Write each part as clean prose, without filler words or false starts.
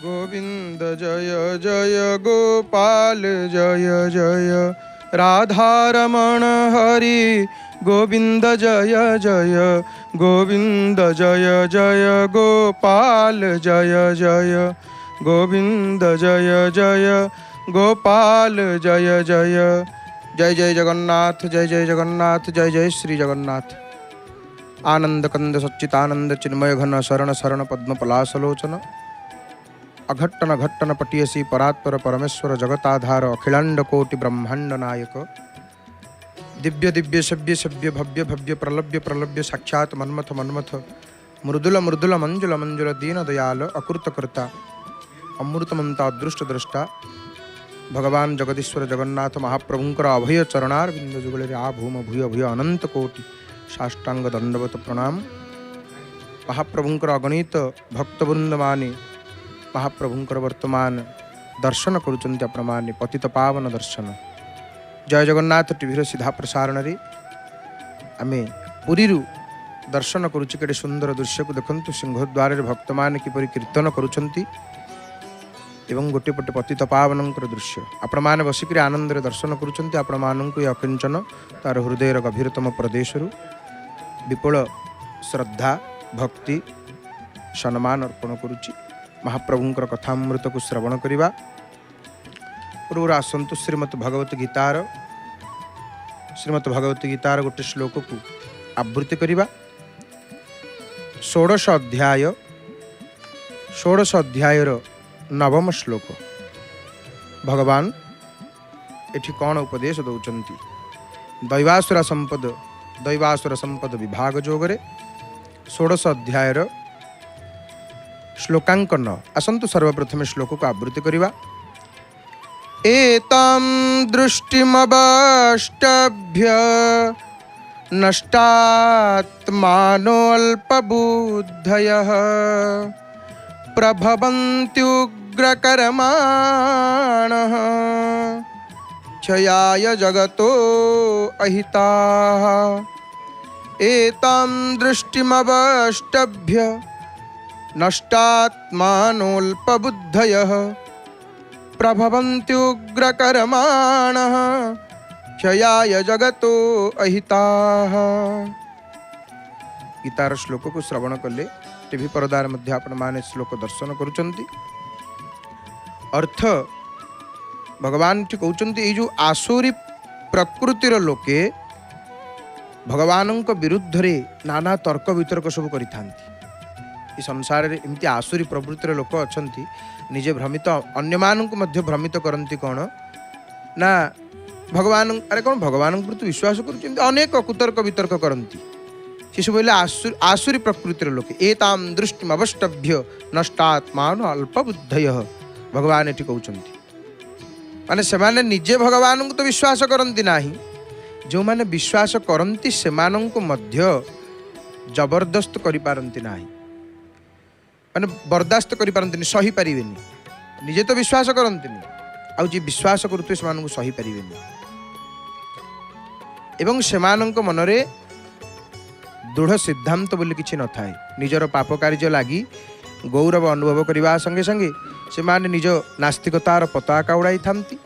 गोविंद जय जय गोपाल जय जय राधारमण हरि गोविंद जय जय गोविंद जय जय गोपाल जय जय गोविंद जय जय गोपाल जय जय जय जय जगन्नाथ जय जय जगन्नाथ जय जय श्री जगन्नाथ। आनंद कंद सच्चितानंद चिन्मय घन शरण शरण पद्म पलासलोचन अघट्टन घट्टन पटियसी परात्पर परमेश्वर जगताधार अखिलांड कोटि ब्रह्मांड नायक दिव्य दिव्य सभ्य सभ्य भव्य भव्य प्रलभ्य प्रलभ्य साक्षात मन्मथ मन्मथ मृदुल मृदुल मंजुल मंजुल दीन दयाल अकृतकृता अमृतमंता अदृष्ट दृष्टा भगवान जगदीश्वर जगन्नाथ महाप्रभुंकर अभय चरणार बिंद जुगले आ भूम भूय भूय अनंत कोटि साष्टांग दंडवत प्रणाम। महाप्रभुंकर अगणित भक्तवृंद माने महाप्रभुंकर वर्तमान दर्शन करुचंती अप्रमाणे पतित पावन दर्शन। जय जगन्नाथ टीवी सीधा प्रसारण रे आमे पुरी दर्शन करुचे केडे सुंदर दृश्य को देखंतु सिंहद्वार रे भक्त माने किपरि कीर्तन करुचंती एवं गोटे पटे पतित पावनंकर दृश्य आपण माने बसिकरी आनंद रे दर्शन करुचंती। आपण मानंकु अकिंचन तार हृदय गभीरतम प्रदेश विपुल श्रद्धा भक्ति सम्मान अर्पण करुची। महाप्रभुंकर कथामृत को श्रवण करिबा पूर्व आसंतु श्रीमद् भगवत गीतार गोटे श्लोक को आवृत्ति करिबा। षोडश अध्यायर नवम श्लोक भगवान एठी कौन उपदेश दौचंती। दैवासुर संपद विभाग जोगरे षोडश अध्यायर श्लोकांकन आसंतु सर्वप्रथम श्लोक को आवृत्ति करिबा। एतां दृष्टिमवष्टभ्य नष्टात्मानोऽल्पबुद्धयः प्रभवन्त्युग्रकर्माणः क्षयाय जगतो अहिताः। एतां दृष्टिमवष्टभ्य नष्टात्मानोऽल्पबुद्धयः प्रभवन्त्युग्रकर्माणः क्षयाय जगतो अहिताः। गीतार श्लोक को श्रवण कले टीवी परदार मध्य आपण माने श्लोक दर्शन करुचंती। अर्थ भगवान टी कहउचंती ए जो आसुरी प्रकृतिर लोके भगवान विरुद्ध रे नाना तर्क वितर्क सब करिथांती। इस संसार रे एमती आसुरी प्रवृत्तिर लोक अछंती निजे भ्रमित अन्य मानक मध्य भ्रमित करंती। कौन ना भगवान अरे कौन भगवान प्रति विश्वास करुचंती अनेक कुतर्क वितर्क करंती। शिशु बोले आसुरी प्रकृतिर लोके एतां दृष्टिमवष्टभ्य नष्टात्मान अल्पबुद्धयः भगवान एठी कहउचंती माने सेमाने निजे भगवान को तो विश्वास करंती नाही। जो माने विश्वास करंती सेमानंको मध्य जबरदस्त करि पारंती नाही माने बर्दाश्त करि पारंती सही पारिबेनी। निजे तो विश्वास करंती आ जे विश्वास करते सेमानंको सही पारिबेनी एवं सेमानंको मनरे दृढ़ सिद्धांत बोली किछि न थाए। निजर पाप कार्य लागी गौरव अनुभव करने संगे संगे से माने निज नास्तिकतार पताका उड़ाई थांती।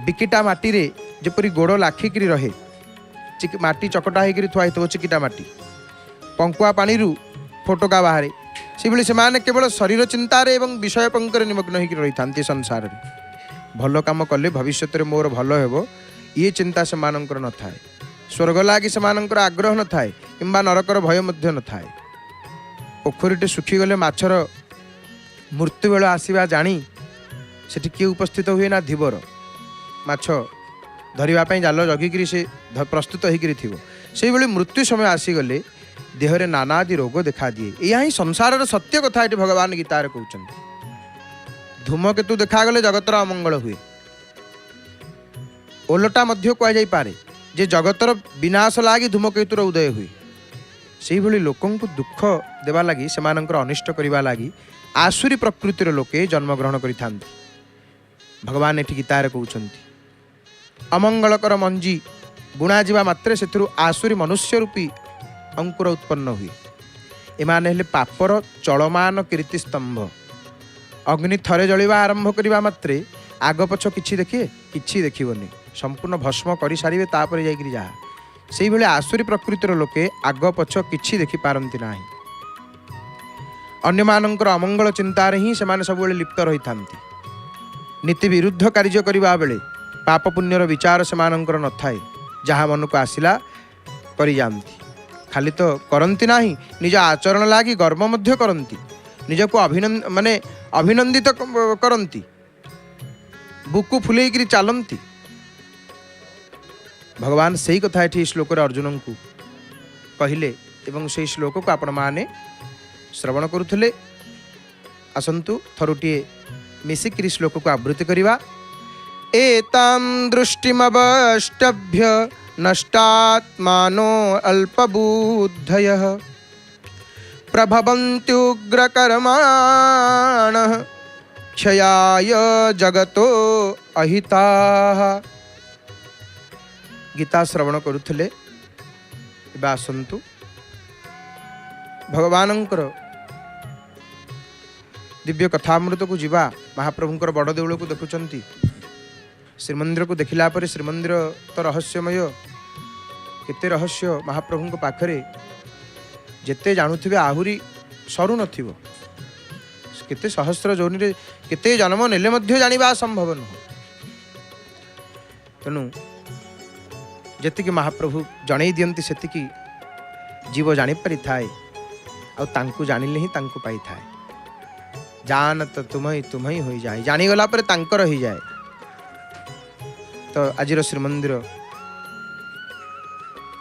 बिकिटा माटी रे जेपरी गोड़ लाखिकी रहे माटी चकटा होकर थुआ चिकिटा माटी पंकुआ पानी फोटोका बाहर से भाई से केवल शरीर चिंतार एवं विषय पंकर निमग्न होकर रही था संसार में। भल काम कले भविष्य में मोर भल हो ये चिंता से मानकर न थाए। स्वर्ग लगी से आग्रह न थाए किंबा नरकर भय मध्य न थाए। पोखरीटे सुखीगले माछर मृत्यु बेल आसवा जानी सेठी किए उपस्थित हुए ना धीवर माछ धरवाई जाल जगिकी से प्रस्तुत होकर से मृत्यु समय आसीगले देहरे नानादि रोग देखा दिए। यह ही संसार सत्य कथा ये भगवान गीतार कहते। धूमकेतु देखागले जगतर अमंगल हुए। ओलटा मध्य कहुई पारे जे जगतर विनाश लगी धूमकेतुर उदय हुए। से भली लोकों को दुख देवा लगी से अनिष्ट करने लगी आसुरी प्रकृतिर लोके जन्म ग्रहण करिथांती। भगवान एठी गीतार कहउचंती अमंगलकर मंजी बुणा जिबा मात्रे सेथिरु आसुरी मनुष्य रूपी अंकुर उत्पन्न हुए। एमाने हेले पापर चलमान कीर्तिस्तंभ। अग्नि थरे जलिबा आरंभ करबा मात्रे आग पछ किछि देखिए किछि देखिबोनी, संपूर्ण भस्म करि सारिबे तापर जाइकरी जा। सेहि बेले आसुरी प्रकृतिर लोके आग पछ किछि देखि पारंती नाही। अन्य मानकर अमंगल चिंतार ही सेमाने सबुबेले लिप्त रही थांती। नीति विरुद्ध कार्य करबा बेले पाप पुण्यर विचार सेमानंकर न थाए, जहा मन को आसिला करि जानती। खाली तो करंती नाही, निज आचरण लागी गर्व मध्य करंती, निज को अभिनंदित करंती, बुकु फुलेकरी चालंती। भगवान सही कथा एठी श्लोक रे अर्जुन को कहिले एवं सही श्लोक को आपण माने श्रवण करुथले। आसंतु थरुटिए मिसिक्री श्लोक को आवृत्ति करिवा। एतां दृष्टिमवष्टभ्य नष्टात्मानो अल्पबुद्धयः प्रभवन्त्युग्रकर्माणः क्षयाय जगतो अहिताः। गीता श्रवण करुथले। एबा आसंतु भगवानंकर दिव्य कथामृत को जीवा। महाप्रभुंकर बड़ देउल को देखुचंती। श्रीमंदिर को देखिला पर श्रीमंदिर तो रहस्यमय, केते रहस्य महाप्रभुंक पाखरे जेते जानुथिबे आहुरी सरू नथिबो। केते सहस्र जोनि रे केते जन्म नेले मध्य जानिबा संभव न। तेणु जेतिकी महाप्रभु जणई दियंती सेतिकी जीव जानि पारि थाए, आ तांकु जानिले ही तांकु पाई थाए। जानत तुम्हें तुम्हें हो जाए, जानी गला पर तांकर ही जाए। तो आजिर श्रीमंदिर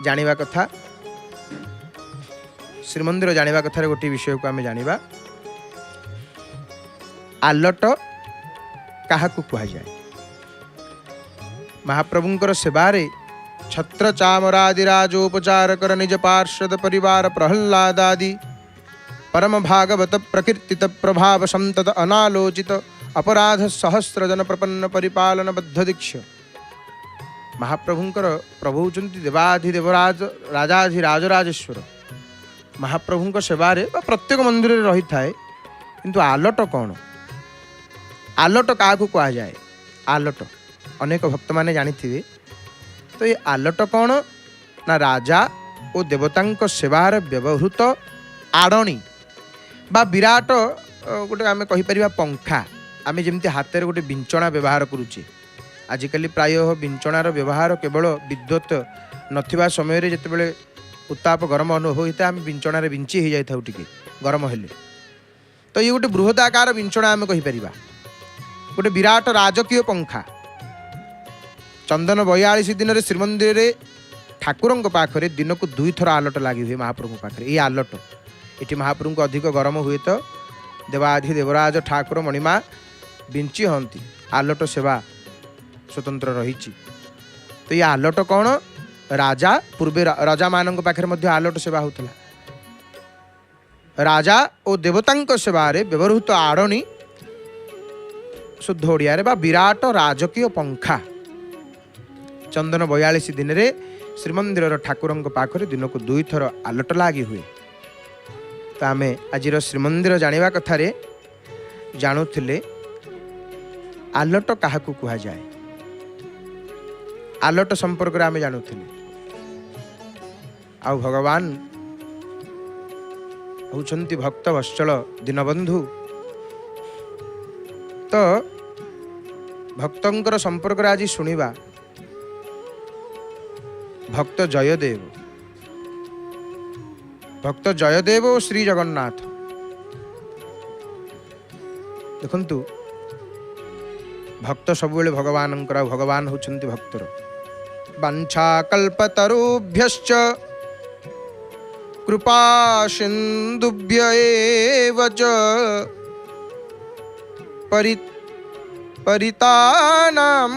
जानिबा कथा, श्रीमंदिर जानिबा कथा रे गोटे विषय को आमे जानिबा। आलट काहाकु कुहा जाए। महाप्रभुंकर सेवारे छत्र चामरादिराजोपचार कर निज पार्षद परिवार प्रहल्लाद आदि परम भागवत प्रकीर्तित प्रभाव संतत अनालोचित अपराध सहस्र जन प्रपन्न परिपालन बद्ध दीक्ष। महाप्रभुंकर प्रभु होचंती देवाधिदेवराज राजाधिराजराजेश्वर। महाप्रभुंक सेवारे प्रत्येक मंदिर रे रही थाए। किंतु आलट कौन? आलट काहाकु कुहा जाए? आलट अनेक भक्त माने जानिथिबे। तो ये आलट कौन ना राजा और देवतांक सेवार व्यवहृत आड़णी बा विराट गोटे आम कहीपर पंखा। आम जमी हाथ में गोटे विंचणा व्यवहार करुचे। आजिकल प्राय विंचणार व्यवहार केवल विद्युत नथिबा समय रे जेतेबेले उत्ताप गरम अनुभव होता आम विंचणार विंची हो जाए टे गरम हेले। तो ये गोटे बृहद आकार विंचणा आम कहीपर गोटे विराट राजकीय पंखा। चंदन 42 दिन में श्रीमंदिर ठाकुरों पाखरे दिन को 2 थर आलट लगी हुए महाप्रभु पाखे। ये आलट ये महाप्रभु को अधिक गरम हुए तो देवाधिदेवराज ठाकुर मणिमा बिंची हंती। आलट सेवा स्वतंत्र रही। तो ये आलट कौन? राजा पूर्वे राजा मान पाखे आलट सेवा होता। राजा और देवतांक सेवारे व्यवहृत आड़णी शुद्ध ओडिया बा विराट राजकीय पंखा। चंदन 42 दिन में श्रीमंदिर ठाकुरों पाखरे दिन को 2 थर आलट लगी हुए। तो आम आज श्रीमंदिर जानिबा कथारे जानुथिले आलट काहाकु कुहा जाए। आलट संपर्क में आम जानुथिले। आ भगवान होचंती भक्त वत्सल दीनबंधु। तो भक्तंकर संपर्क आज शुणिबा। भक्त जयदेव, भक्त जयदेव और श्री जगन्नाथ। देखंतु भक्त सबुबेले भगवानंकर, भगवान होचंती भक्तर। वांछा कल्पतरुभ्यश्च कृपा सिंधुभ्य एव च परितानां।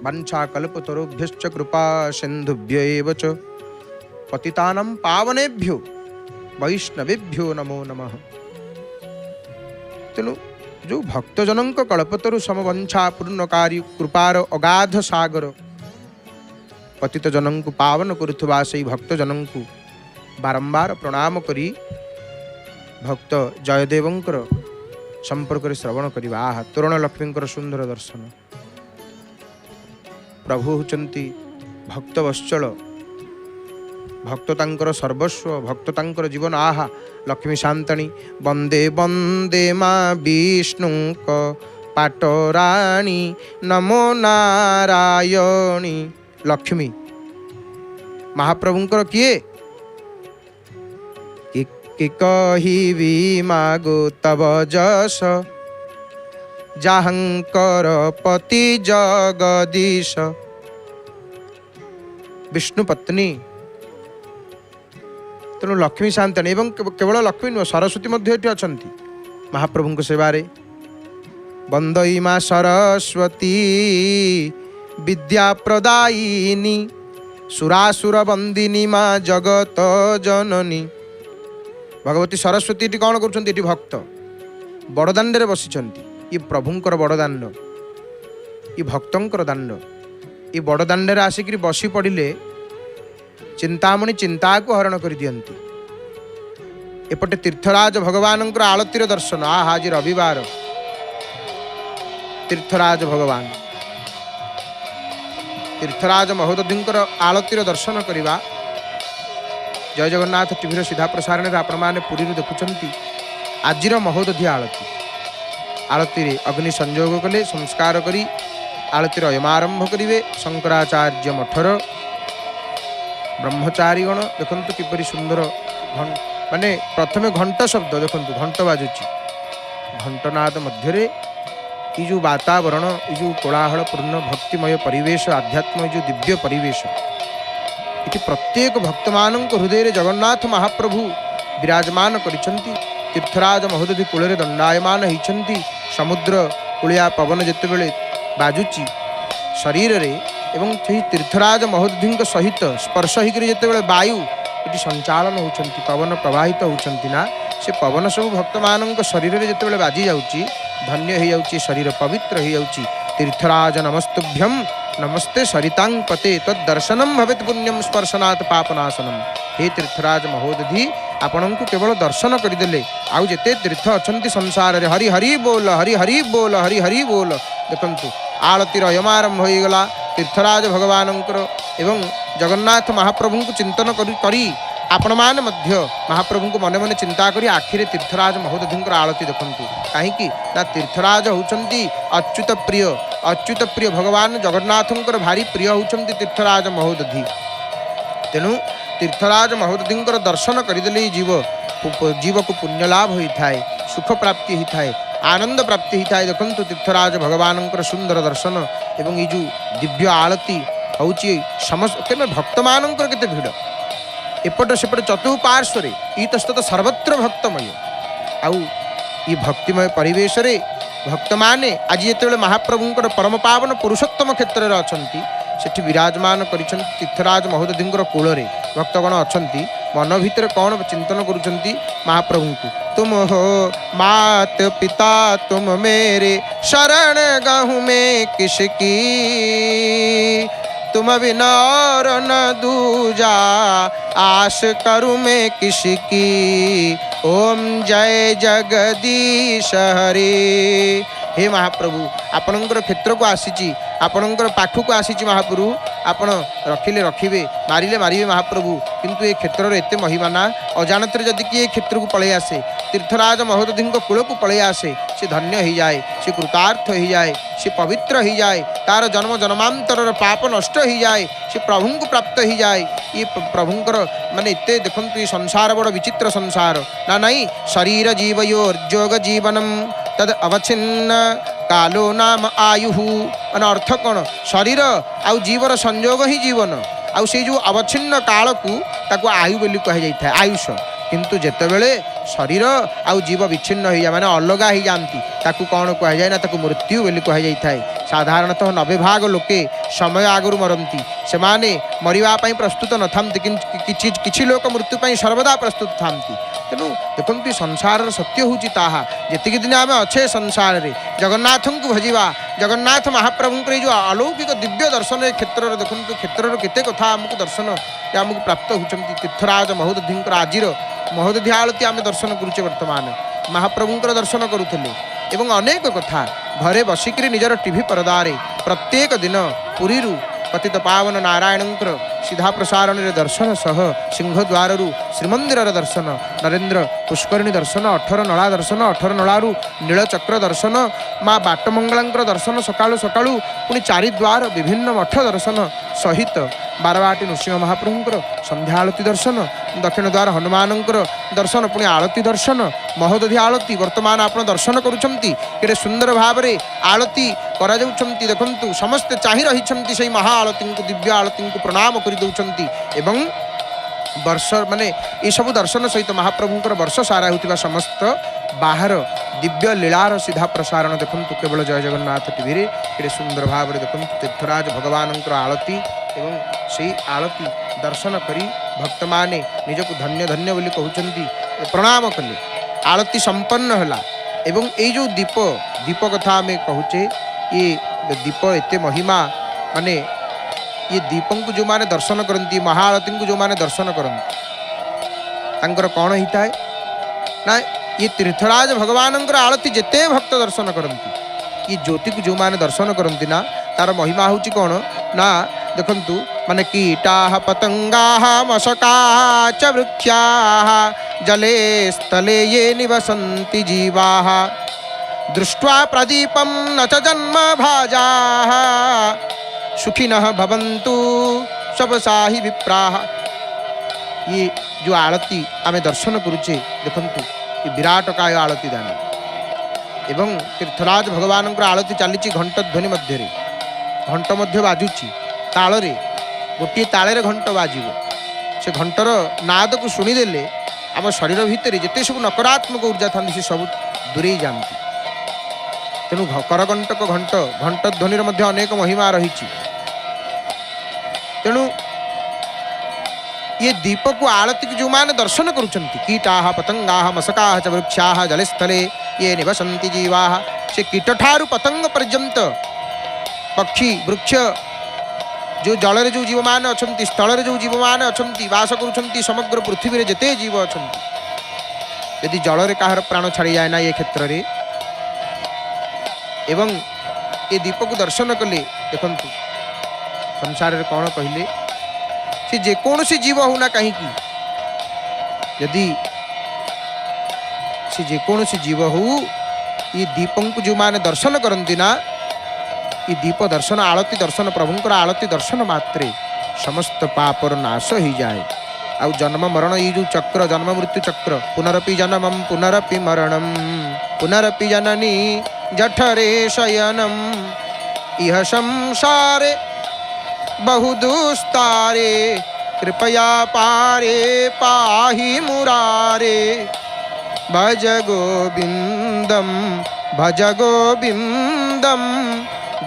वांछा कल्पतरुभ्यश्च कृपा सिंधुभ्य एव च पतितानां पावनेभ्यो वैष्णवेभ्यो नमो नमः। तेणु जो भक्तजनों कल्पतरु समवंछा पूर्णकारी कृपार अगाध सागर पतित जनों को पावन करुवा से भक्तजनों को बारंबार प्रणाम करी भक्त जयदेवंकर संपर्क श्रवण करवा। आहा तोरण लक्ष्मी सुंदर दर्शन। प्रभु होचंती भक्त वत्सल, भक्त तांकर सर्वस्व, भक्त तांकर जीवन। आहा लक्ष्मी शांतणी वंदे वंदे माँ विष्णुक पाटराणी नमो नारायणी। लक्ष्मी महाप्रभुंकर किए कि कहिबी मागो तब जस जाहंकर पति जगदीश। विष्णु पत्नी तेणु लक्ष्मी शांतनी एवं केवल लक्ष्मी नुह सरस्वती मध्य एटी अछंती महाप्रभु सेवारे। वंदई माँ सरस्वती विद्या प्रदायिनी सुरासुर वंदिनी माँ जगत जननी। भगवती सरस्वती एटी कौन कर भक्त बड़दाण्डे बसिचंती। ये प्रभुंकर बड़दाण्ड, ये भक्तंकर दाण्ड। ये बड़दाण्डे आसिक बसी पड़े चिंतामणि चिंता को हरण कर दियंती। एपटे तीर्थराज भगवान आलतीर दर्शन। आहा आज रविवार तीर्थराज भगवान तीर्थराज महोदधींकर आलतीर दर्शन करवा। जय जगन्नाथ टीवी सीधा प्रसारण में आपण मैंने पुरी देखुंट आजिर महोदधी आलती। आलती रे अग्नि संयोग कले संस्कार करी आलतीर यमारंभ करेंगे। शंकराचार्य मठर ब्रह्मचारीगण देखु किपरि सुंदर माने प्रथमे घंट शब्द देखु घंट बाजुची। घंटनाद मध्य जो वातावरण ये जो कोलाहलपूर्ण भक्तिमय परिवेश आध्यात्म जो दिव्य परिवेश ये प्रत्येक भक्त मान हृदय जगन्नाथ महाप्रभु विराजमान करिसेंती। तीर्थराज महोदधी कूल दंडायमान होती। समुद्र कूलिया पवन जितेबले बाजुची शरीर रे एवं तीर्थराज महोदधी सहित स्पर्श होकर जितेबले वायु ये संचालन होती पवन प्रवाहित होती ना से पवन सब भक्त मान शरीर में जितेबले बाजी जाऊँगी धन्य हो जाऊँगी शरीर पवित्र हो जाऊँगी। तीर्थराज नमस्तुभ्यम नमस्ते सरितांग पते तदर्शनम भवेत पुण्यम स्पर्शनात् पापनाशनम। हे तीर्थराज महोदधी आपण को केवल दर्शन करदेले आउ जेते तीर्थ अच्छा संसार रे हरि हरि बोल हरि हरि बोल हरि हरि बोल। देखंतु आलतीर यमारंभ होईगला। तीर्थराज भगवान एवं जगन्नाथ महाप्रभु को चिंतन करी आपण मैंने महाप्रभु को मन मन चिंता करी आखिरे तीर्थराज महोदधी आलती देखंतु। कहीं ना तीर्थराज होचंती अच्युत प्रिय। अच्युत प्रिय भगवान जगन्नाथ भारी प्रिय होचंती तीर्थराज महोदधी। तेणु तीर्थराज महोदधी दर्शन करदेले जीव को पुण्य लाभ होता है, सुख प्राप्ति होता है, आनंद प्राप्ति होता है। देखंतु तीर्थराज भगवान सुंदर दर्शन एवं ये जो दिव्य आलती हूँ समस्त भक्त मान केते भिड़ एपट सेपट चतुपार्श्व ईतस्तत सर्वत्र भक्तमय आउ ये भक्तिमय परिवेश रे भक्त माने आज ये महाप्रभुंकर परम पावन पुरुषोत्तम क्षेत्र में अच्छा सेठी विराजमान करिसेंती। तीर्थराज महोदधी कूल भक्तगण अच्छा मन भितर कौन चिंतन करुचंती महाप्रभु को। तुम हो मात पिता तुम मेरे शरण गहूँ में किसकी तुम बिना और न दूजा आस करूँ मैं किसकी। ओम जय जगदीश हरे। हे महाप्रभु आपणकर क्षेत्र को आसी आपणकर पाखु को आसी महाप्रभु आपण रखिले रखिबे मारिले मारिबे महाप्रभु। किंतु ये क्षेत्र एत महिमा ना अजाणत जदि किए क्षेत्र को पलि आसे तीर्थराज महोदधी कूल को पलि आसे से धन्य हो जाए, से कृतार्थ हो जाए, से पवित्र हो जाए, तार जन्म जन्मांतर पाप नष्ट हो जाए, से प्रभु को प्राप्त हो जाए। ये प्रभुंकर माने एते देखंतु ये संसार बड़ विचित्र संसार ना नहीं। शरीर जीवयोर्जोग जीवनम तद अवच्छिन्न कालो नाम आयु। मान अर्थ कौन शरीर आउ जीवर संयोग ही जीवन आउ से जो अवच्छिन्न काल को ताको आयु बोली कह जाए आयुष। किंतु जेतेबेले शरीर आउ जीव विच्छिन्न हो जाए माने अलगा ही जाती ताकू कौन कह जाए ना ताकू मृत्यु बोली कह जाए। साधारणतः 90 भाग लोके समय आगु मरती से माने मरिबा पई प्रस्तुत न थांती किछि लोक मृत्यु पई सर्वदा प्रस्तुत थांती। तेणु देखते संसार सत्य हूँ ताहा जी दिन आम अच्छे संसार में जगन्नाथ को भजिबा जगन्नाथ महाप्रभु जो अलौकिक दिव्य दर्शन क्षेत्र में देखते क्षेत्र केते कथा आमको दर्शन आमको प्राप्त होती तीर्थराज महोदधि आज महोदधि आलती आम दर्शन करुचे वर्तमान महाप्रभुंर दर्शन करुले एवं अनेक कथा घरे बसिक निजर टीवी परदारे प्रत्येक दिन पुरी पतित पावन नारायणंकर सीधा प्रसारण दर्शन सह सिंहद्वार श्रीमंदिर दर्शन नरेंद्र पुष्करिणी दर्शन 18 नला दर्शन 18 नलू नीलचक्र दर्शन माँ बाटमंगला दर्शन सकाळु सकाळु पुणी चारिद्वार विभिन्न मठ दर्शन सहित बारवाटी नृसिंह महाप्रभुंकर संध्या आलती दर्शन दक्षिण द्वार हनुमानंकर दर्शन पुणी आलती दर्शन महोदधि आलती वर्तमान आप दर्शन करुछंती केड़े सुंदर भाव में आलती करा जाउछंती देखंतु समस्ते चाहि रहिछंती सेही महा आलती को दिव्य आलती को प्रणाम करि दउछंती एवं वर्ष माने ये सब दर्शन सहित महाप्रभुंकर वर्ष सारा होतिबा समस्त बाहर दिव्य लीलार सीधा प्रसारण देखंतु केवल जय जगन्नाथ टीवी रे केड़े सुंदर भाव में देखंतु तीर्थराज भगवानंकर आलती एवं से आलती दर्शन करी भक्त माने निजक धन्य धन्य बोली कहउचंती प्रणाम कले आलती संपन्न होला एवं ये जो दीप दीप कथा आम कहूचे ये दीप एते महिमा माने ये दीपं को जो माने दर्शन करती महाआलती को जो माने दर्शन करती तांकर कौन होता है ना ये तीर्थराज भगवानंकर आलती जेते भक्त दर्शन करती ये ज्योति को जो माने दर्शन करती ना तार महिमा हूँ कौन ना देखंतु माने कीटा पतंगा मशका च वृक्षा जले स्थले ये निवसन्ति जीवा दृष्ट्वा प्रदीपं न च जन्म भाजा सुखिनः भवन्तु सबसाहि विप्राः। ये जो आलती आमे दर्शन करुचे देखंतु ये विराटकाय आलती दानी एवं तीर्थराज भगवान आलती चली घंट ध्वनि मध्य घंट मध्य बाजुची ताଳରେ गोटे ताଳରେ घंट बाजिब से घंटर नाद को शुणीदेले आम शरीर भितर जिते सब नकारात्मक ऊर्जा था सी सब दूरे जाती तेणु करकंटक घंट घंट ध्वनि मध्य अनेक महिमा रही तेणु ये दीप को आलती को जो माने दर्शन करुछंती कीटा पतंगा मशका च वृक्षा जलस्थले ये निवसन्ति जीवा से कीट ठारू पतंग पर्यंत पक्षी वृक्ष जो जल रे जो जीव मान अच्छा स्थल रे जो जीव मान अच्छा बास करुछंती समग्र पृथ्वी रे जेते जीव अच्छा यदि जल रे काहर प्राण छाड़ी जाए ना ये क्षेत्र रे एवं ये दीप को दर्शन कले देखंतु संसार रे कौन कहले से जेकोसी जीव होना कहीं यदि से जेकोसी जीव हो ये दीपं को जो माने दर्शन करती ना ये दीप दर्शन आलती दर्शन प्रभुंकर आलती दर्शन मात्रे समस्त पापर नाश हो जाए आउ जन्म मरण ये जो चक्र जन्म मृत्यु चक्र पुनरपि जन्मम पुनरपि मरणम पुनरपि जननी जठरे शयनम इह संसारे बहुदुस्तारे कृपया पारे पाहि मुरारे भज गोविंदम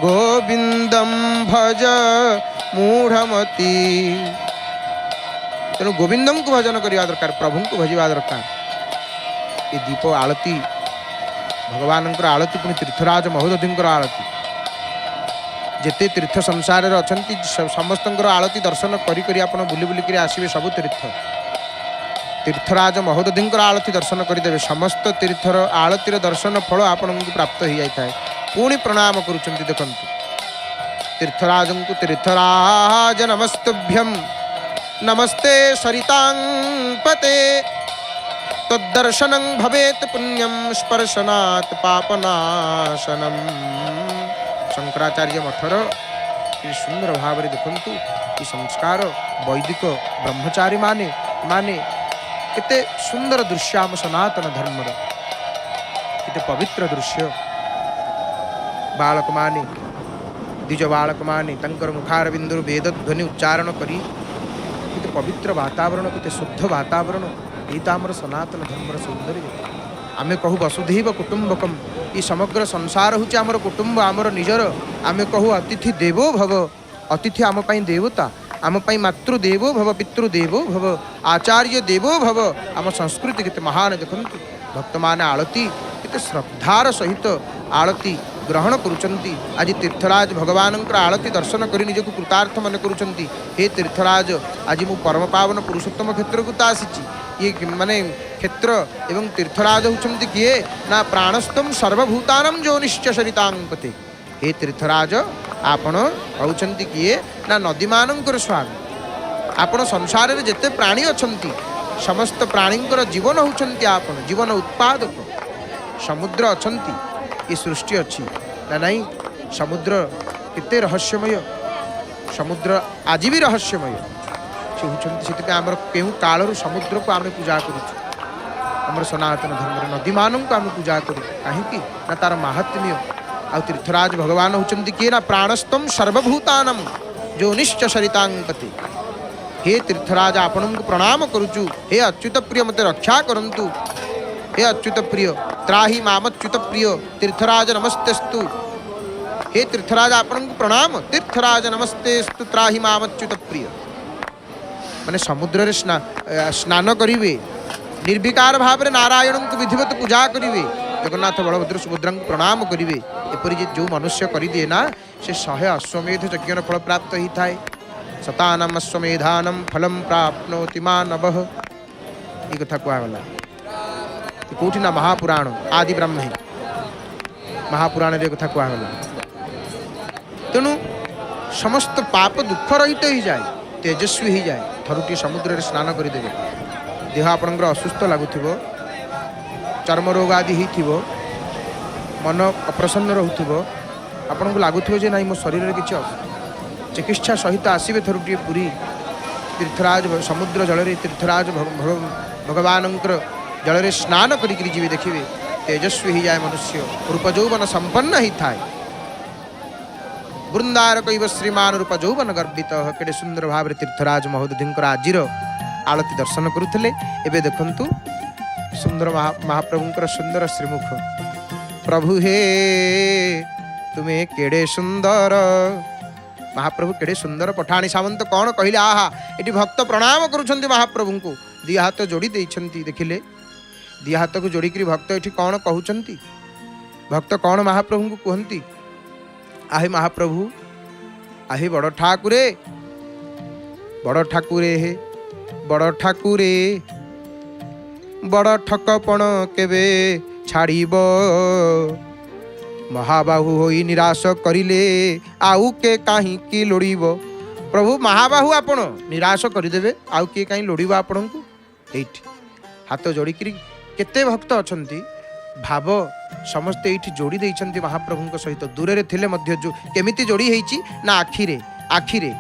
गोविंदम भज मूढ़मती तेणु गोविंदम को भजन करवा दरकार प्रभु को भजवा दरकार ये दीप आलती भगवान आलती पुणी तीर्थराज महोदधि आलती जेते तीर्थ संसार अच्छा समस्त आलती दर्शन करी आप बुली बुलिक आसवे सब तीर्थ तीर्थराज महोदधि आलती दर्शन करदे समस्त तीर्थर आलतीर दर्शन फल आपन को प्राप्त हो जाए पुणी प्रणाम करुँच देखु तीर्थराज को तीर्थराज नमस्तुभ्यं नमस्ते सरितांपते तद्दर्शनं भवेत् पुण्यं स्पर्शनात् पापनाशनम। शंकराचार्य मठर सुंदर भाव में देखंतु ये संस्कार वैदिक ब्रह्मचारी माने माने केते सुंदर दृश्य आम सनातन धर्म केते पवित्र दृश्य बालक माने द्विज बालक माने तंकर मुखार बिंदु वेद ध्वनि उच्चारण करी केते पवित्र वातावरण केते शुद्ध वातावरण ये तो आमर सनातन धर्म सौंदर्य आमे कहू वसुधैव कुटुंबकम ये समग्र संसार हूँ आमर कुटुंब आमर निजर आमे कहू अतिथि देवो भव अतिथि आम पाई देवता आम मातृदेवो भव पितृदेवो भव आचार्य देवो भव आम संस्कृति केते महान देखंतु भक्त माने आळती केते श्रद्धार सहित आळती ग्रहण करुचंती। आज तीर्थराज भगवान आळती दर्शन कर निजक कृतार्थ मन करुचंती। हे तीर्थराज आज मु परम पावन पुरुषोत्तम क्षेत्र को आसी ये माने क्षेत्र एवं तीर्थराज होचंती किए ना प्राणस्तम सर्वभूतानां ज्योनिश्च सरितांपते। हे तीर्थराज आपण होचंती किए ना नदी मानकर स्वामी। आपण संसार में जेते प्राणी अछंती समस्त प्राणींकर जीवन होचंती आपण जीवन उत्पादक। समुद्र अछंती ये सृष्टि अच्छी ना नहीं समुद्र कितने रहस्यमय समुद्र आज भी रहस्यमय से होचंती। से आमर केउ कालर समुद्र को आम पूजा करुचु आमर सनातन धर्म नदी मान को आम पूजा करूँ कहीं ना तार महात्म्य। आ तीर्थराज भगवान होचंती किए ना प्राणस्तम सर्वभूतानां ज्योनिश्च सरितांपते। हे तीर्थराज आपण को प्रणाम करुचु। हे अच्युत प्रिय मते रक्षा करंतु। हे अच्युत प्रिय त्राही मामच्युत प्रिय तीर्थराज नमस्तेस्तु। हे तीर्थराज आपण को प्रणाम तीर्थराज नमस्तेस्तु त्राही मामच्युत प्रिय। माने समुद्र रे स्नान करिवे निर्विकार भाव रे नारायण को विधिवत पूजा करिवे जगन्नाथ बलभद्र सुभद्रा को प्रणाम करिवे। एपरि जो मनुष्य करि दिए ना से 100 अश्वमेध यज्ञर फल प्राप्त ही थाए। शतानाम अश्वमेधानम फलम प्राप्नोति मानवः। ये कथा कहला कौटी ना महापुराण आदि ब्रह्म महापुराण रे कथा कहला। तेणु समस्त पाप दुख रहित ही जाए तेजस्वी ही जाए। थरुटी समुद्र रे स्नान करदेवे देह आपणकर असुस्थ लगुव चर्म रोग आदि हो मन अप्रसन्न रोथुव आपन को लगुव जे नाई मो शरीर में किसी चिकित्सा सहित आसवे थरुटी पुरी तीर्थराज समुद्र जल तीर्थराज भगवान जल में स्नान करी जी देखिए तेजस्वी ही जाए मनुष्य रूप यौवन संपन्न ही थाए। वृंदार कैव श्रीमान रूप यौवन गर्भित केड़े सुंदर भाव तीर्थराज महोदधींकर आजिर आलती दर्शन करुले। एबे देखंतु सुंदर महाप्रभुंकर सुंदर श्रीमुख प्रभु हे तुम्हें केड़े सुंदर महाप्रभु केड़े सुंदर पठाणी सामंत कौन कहले आहा एटी भक्त प्रणाम करुछंती महाप्रभु को दी हाथ जोड़ी देइछंती देखिले दी हाथ को जोड़ी भक्त एटी कौन कहउछंती भक्त कौन महाप्रभु को कहंती आहे महाप्रभु आहे बड़ ठाकुरे हे बड़ ठाकुरे बड़ ठकपण केबे छाड़ीब महाबाहु होई निराश करिले आउ के काहे की लोड़ीब। प्रभु महाबाहु आपण निराश करदेवे आउ के काहे लोड़ीब आपण को एठी हाथ जोड़ी केते भक्त अछंती भाव समस्ते एठी जोड़ी देइछंती महाप्रभु सहित दूर रे थिले मध्य जो केमिति जोड़ी हेची ना आखिरे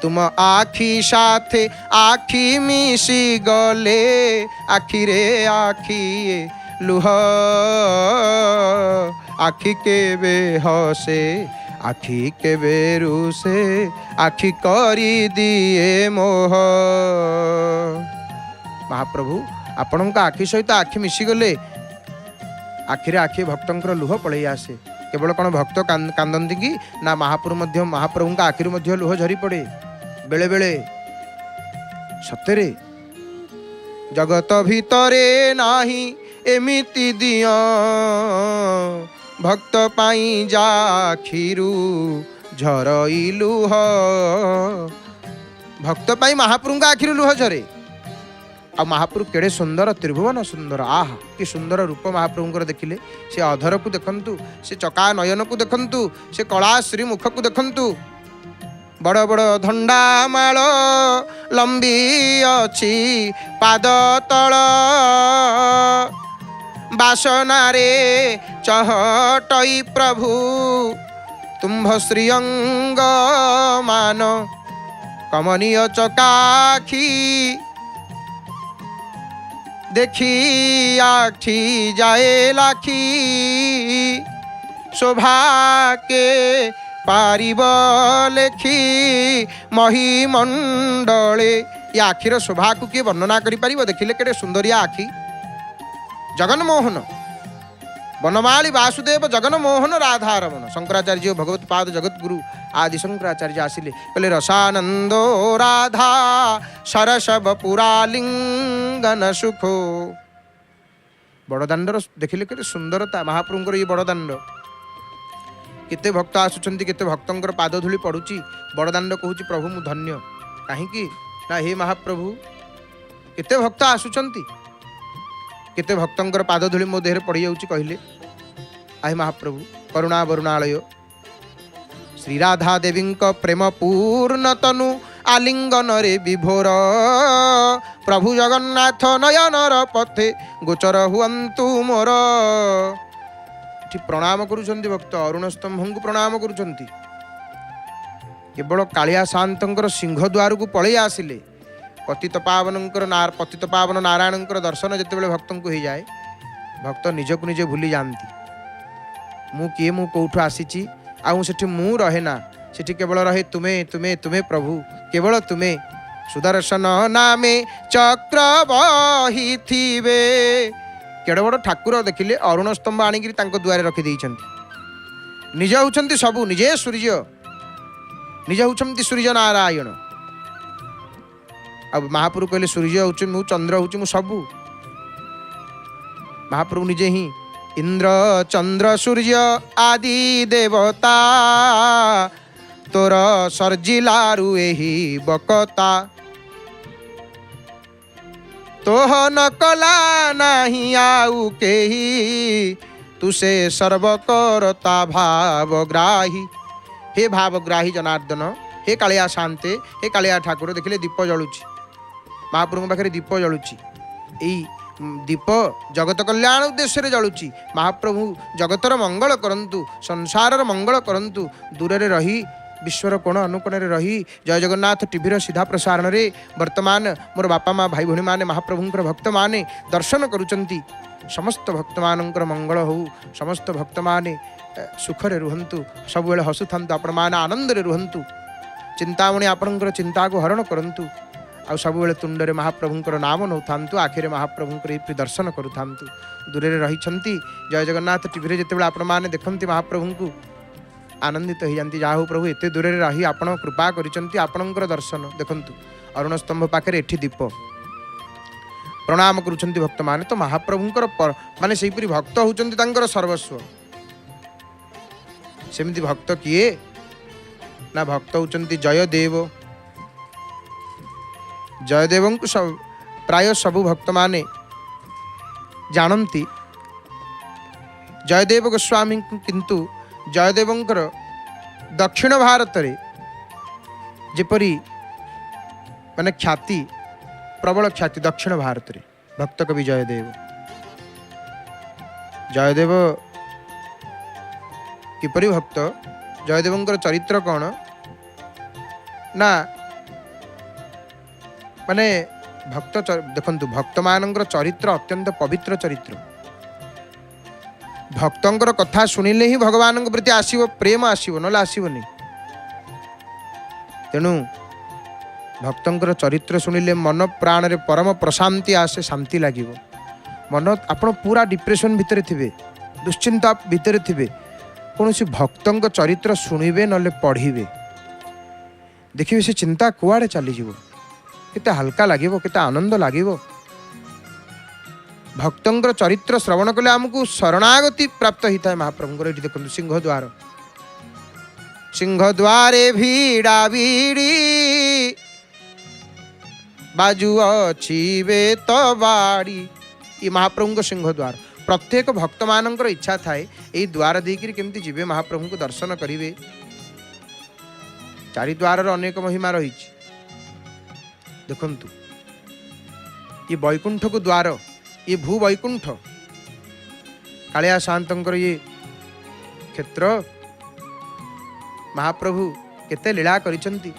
तुम आखी साथे आखी मिसी गले आखिरे आखी लुह आखि केबे हसे आखि केबे रुसे आखि करी दिए मोह। महाप्रभु आपण आखि सहित आखि मिसी गले आखिरे आखि भक्तंकर लुह पड़े आसे। केवल कौन भक्त कांदती कि ना महाप्रभु आखिर मध्य लुह झरी पड़े बेले बेले सतरे जगत भितरे नाही एमिति दिया भक्त पाई जाखिरु झरई लुह। भक्त पाई महाप्रभु आखिरु लुह झरे आ महाप्रभु केड़े सुंदर त्रिभुवन सुंदर आह कि सुंदर रूप महाप्रभु देखिले से अधर को देखंतु से चका नयन को देखंतु से कला श्री मुख को देखंतु बड़ बड़ धंडा माल लंबी अछि पाद तल बासना रे चहटई प्रभु तुम्भ श्रीअंग मान कमनीय चकाखी देखी आखी जाए लाखी शोभा के पारिब लेखी महिमंडले ये आखिर शोभा को किए वर्णना करि परिबो देखिले केडे सुंदरिया आखि जगन्मोहन वनमाली वासुदेव जगन्मोहन राधारमण शंकराचार्य भगवत पाद जगत गुरु आदि शंकराचार्य आसिले कहले रसानंदो राधा सरसव पुरालिंगन सुखो। बड़दाण्डर देखिले के सुंदरता महाप्रभुंकर ये बड़दाण्ड केते भक्त आसुचंती केते भक्तंकर पादधूली पड़ुची बड़दाण्ड कहूची प्रभु मु धन्य काहींकि ना हे महाप्रभु केते भक्त आसुचंती केते भक्तंकर पादधूली मो देहरे पड़ी जाउची कहले आहे महाप्रभु करुणा वरुणालय श्री राधा देवींक प्रेम पूर्ण तनु आलिंगन रे विभोर प्रभु जगन्नाथ नयनर पथे गोचर हुअन्तु मोर। एठी प्रणाम करुछंती भक्त अरुण स्तंभ को प्रणाम करुछंती केवल कालिया शांतंकर सिंह द्वार को पळै आसिले पतित पावन नारायणंकर दर्शन जेतेबेले भक्तन को हो जाए भक्त निजकु निजे भूली जानती मु किए मु कोठु आसीची आउ सेठी मु रहे ना सेठी केवल रहे तुमे तुमे तुमे प्रभु केवल तुमे सुदर्शन नामे चक्र बहिथिबे। केड़ बड़ ठाकुर देखिले अरुण स्तंभ आनिक दुआरे रखी देइछंती निज होउछंती सबु निजे सूर्य निज होउछंती सूर्य नारायण। अब महाप्रभु कहले सूर्य होउछ मु चंद्र होउछ मु सबु महाप्रभु निजे ही इंद्र चंद्र सूर्य आदि देवता तोर सर्जिलारु एही बकता तोह न कला नहीं आउ केही तुसे सर्वकर्ता भावग्राही। हे भावग्राही जनार्दन हे कालिया शांते हे कालिया ठाकुर देखिले दीप जलुची महाप्रभु पाखे दीप जलुची एई दीप जगत कल्याण उद्देश्य रे जलुची महाप्रभु जगतर मंगल करंतु संसारर मंगल करंतु दूर रे रही विश्वर कोण अनुकोण रे रही जय जगन्नाथ टीवी सीधा प्रसारण रे वर्तमान मोर बापा माँ भाई भौणी माने महाप्रभुंकर भक्त माने दर्शन करुचंती समस्त भक्त मानंकर मंगल हो समस्त भक्त माने सुखरे रुहंतु सब बेले हसुथांतु आपण माने आनंद रे रुहंतु चिंतामणि आपणकर चिंता को हरण करंतु आ सब बेले तुंडरे महाप्रभुंकर नाम नौथांतु आखिरे महाप्रभुंकर ये दर्शन करुथांतु दूरे रही जय जगन्नाथ टीवी जिते आपण माने देखंती महाप्रभु को आनंदित हो जाती जाहु प्रभु एते दूर रही आपण कृपा करिसंती आपणकर दर्शन देखंतु अरुण स्तंभ पाखे एठी दीप प्रणाम करुछंती भक्त माने तो महाप्रभुंकर माने सेहीपरि भक्त होउचंती तांकर सर्वस्व सेमती भक्त किए ना भक्त होउचंती जयदेव जयदेव को सब प्राय सबु भक्त माने जानती जयदेव गोस्वामी किंतु जयदेवंकर दक्षिण भारत रे जेपरी माने ख्याति प्रबल ख्याति दक्षिण भारत रे भक्त कवि जयदेव जयदेव किपरि भक्त जयदेवंकर चरित्र कौन ना माने भक्त देखंतु भक्त मानंकर चरित्र अत्यंत पवित्र चरित्र भक्तंकर कथा शुणिले ही भगवान प्रति आसीव प्रेम आसीव ना आसीवनी तेणु भक्तंकर चरित्र शुणिले मन प्राण रे परम प्रशांति आसे शांति लगे मन आपण पूरा डिप्रेशन भितर थिबे दुश्चिंता भितर थिबे कौन भक्तंक चरित्र शुणिबे नले पढ़िबे देखिए से चिंता कुआड़े चलीज केते हल्का लगे केते आनंद लगे भक्तंकर चरित्र श्रवण कले आमको शरणागति प्राप्त होता है महाप्रभुंकर ये देखो सिंह द्वारे भीड़ा भीड़ी बाजू अच्छी बेत बाड़ी ये महाप्रभु सिंह द्वार प्रत्येक भक्त मानकर इच्छा थाए यही द्वार देकर केमती जीवे महाप्रभु को दर्शन करेंगे चारि द्वार अनेक महिमा रही देखंतु ये वैकुंठ को द्वार ये भू वैकुंठ कालिया शांतंकर ये क्षेत्र महाप्रभु केते लीला करिसंती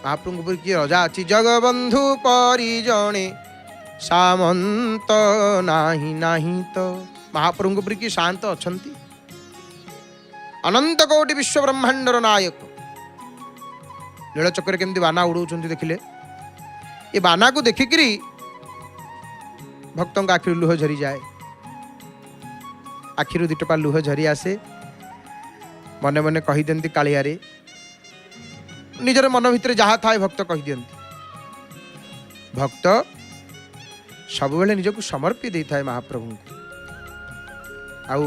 महाप्रभु पर किए रजा अच्छी जगबंधु परिजणे सामंत नाही नाही तो महाप्रभु पर किए शांत अछंती अनंत कोटि विश्व ब्रह्मांडर नायक नीलचक्र केमती बाना उड़ौछंती देखिले ये बाना को देखिकरी भक्तों का आखिर लुह झरी जाए आखिर दुटपा लुह झरी आसे मने मने कही दिंती कालिया रे निजर मन भितर जहाँ थाए भक्त कही दियंती। भक्त सब बेले निजको समर्पी दे थाए महाप्रभु को। आउ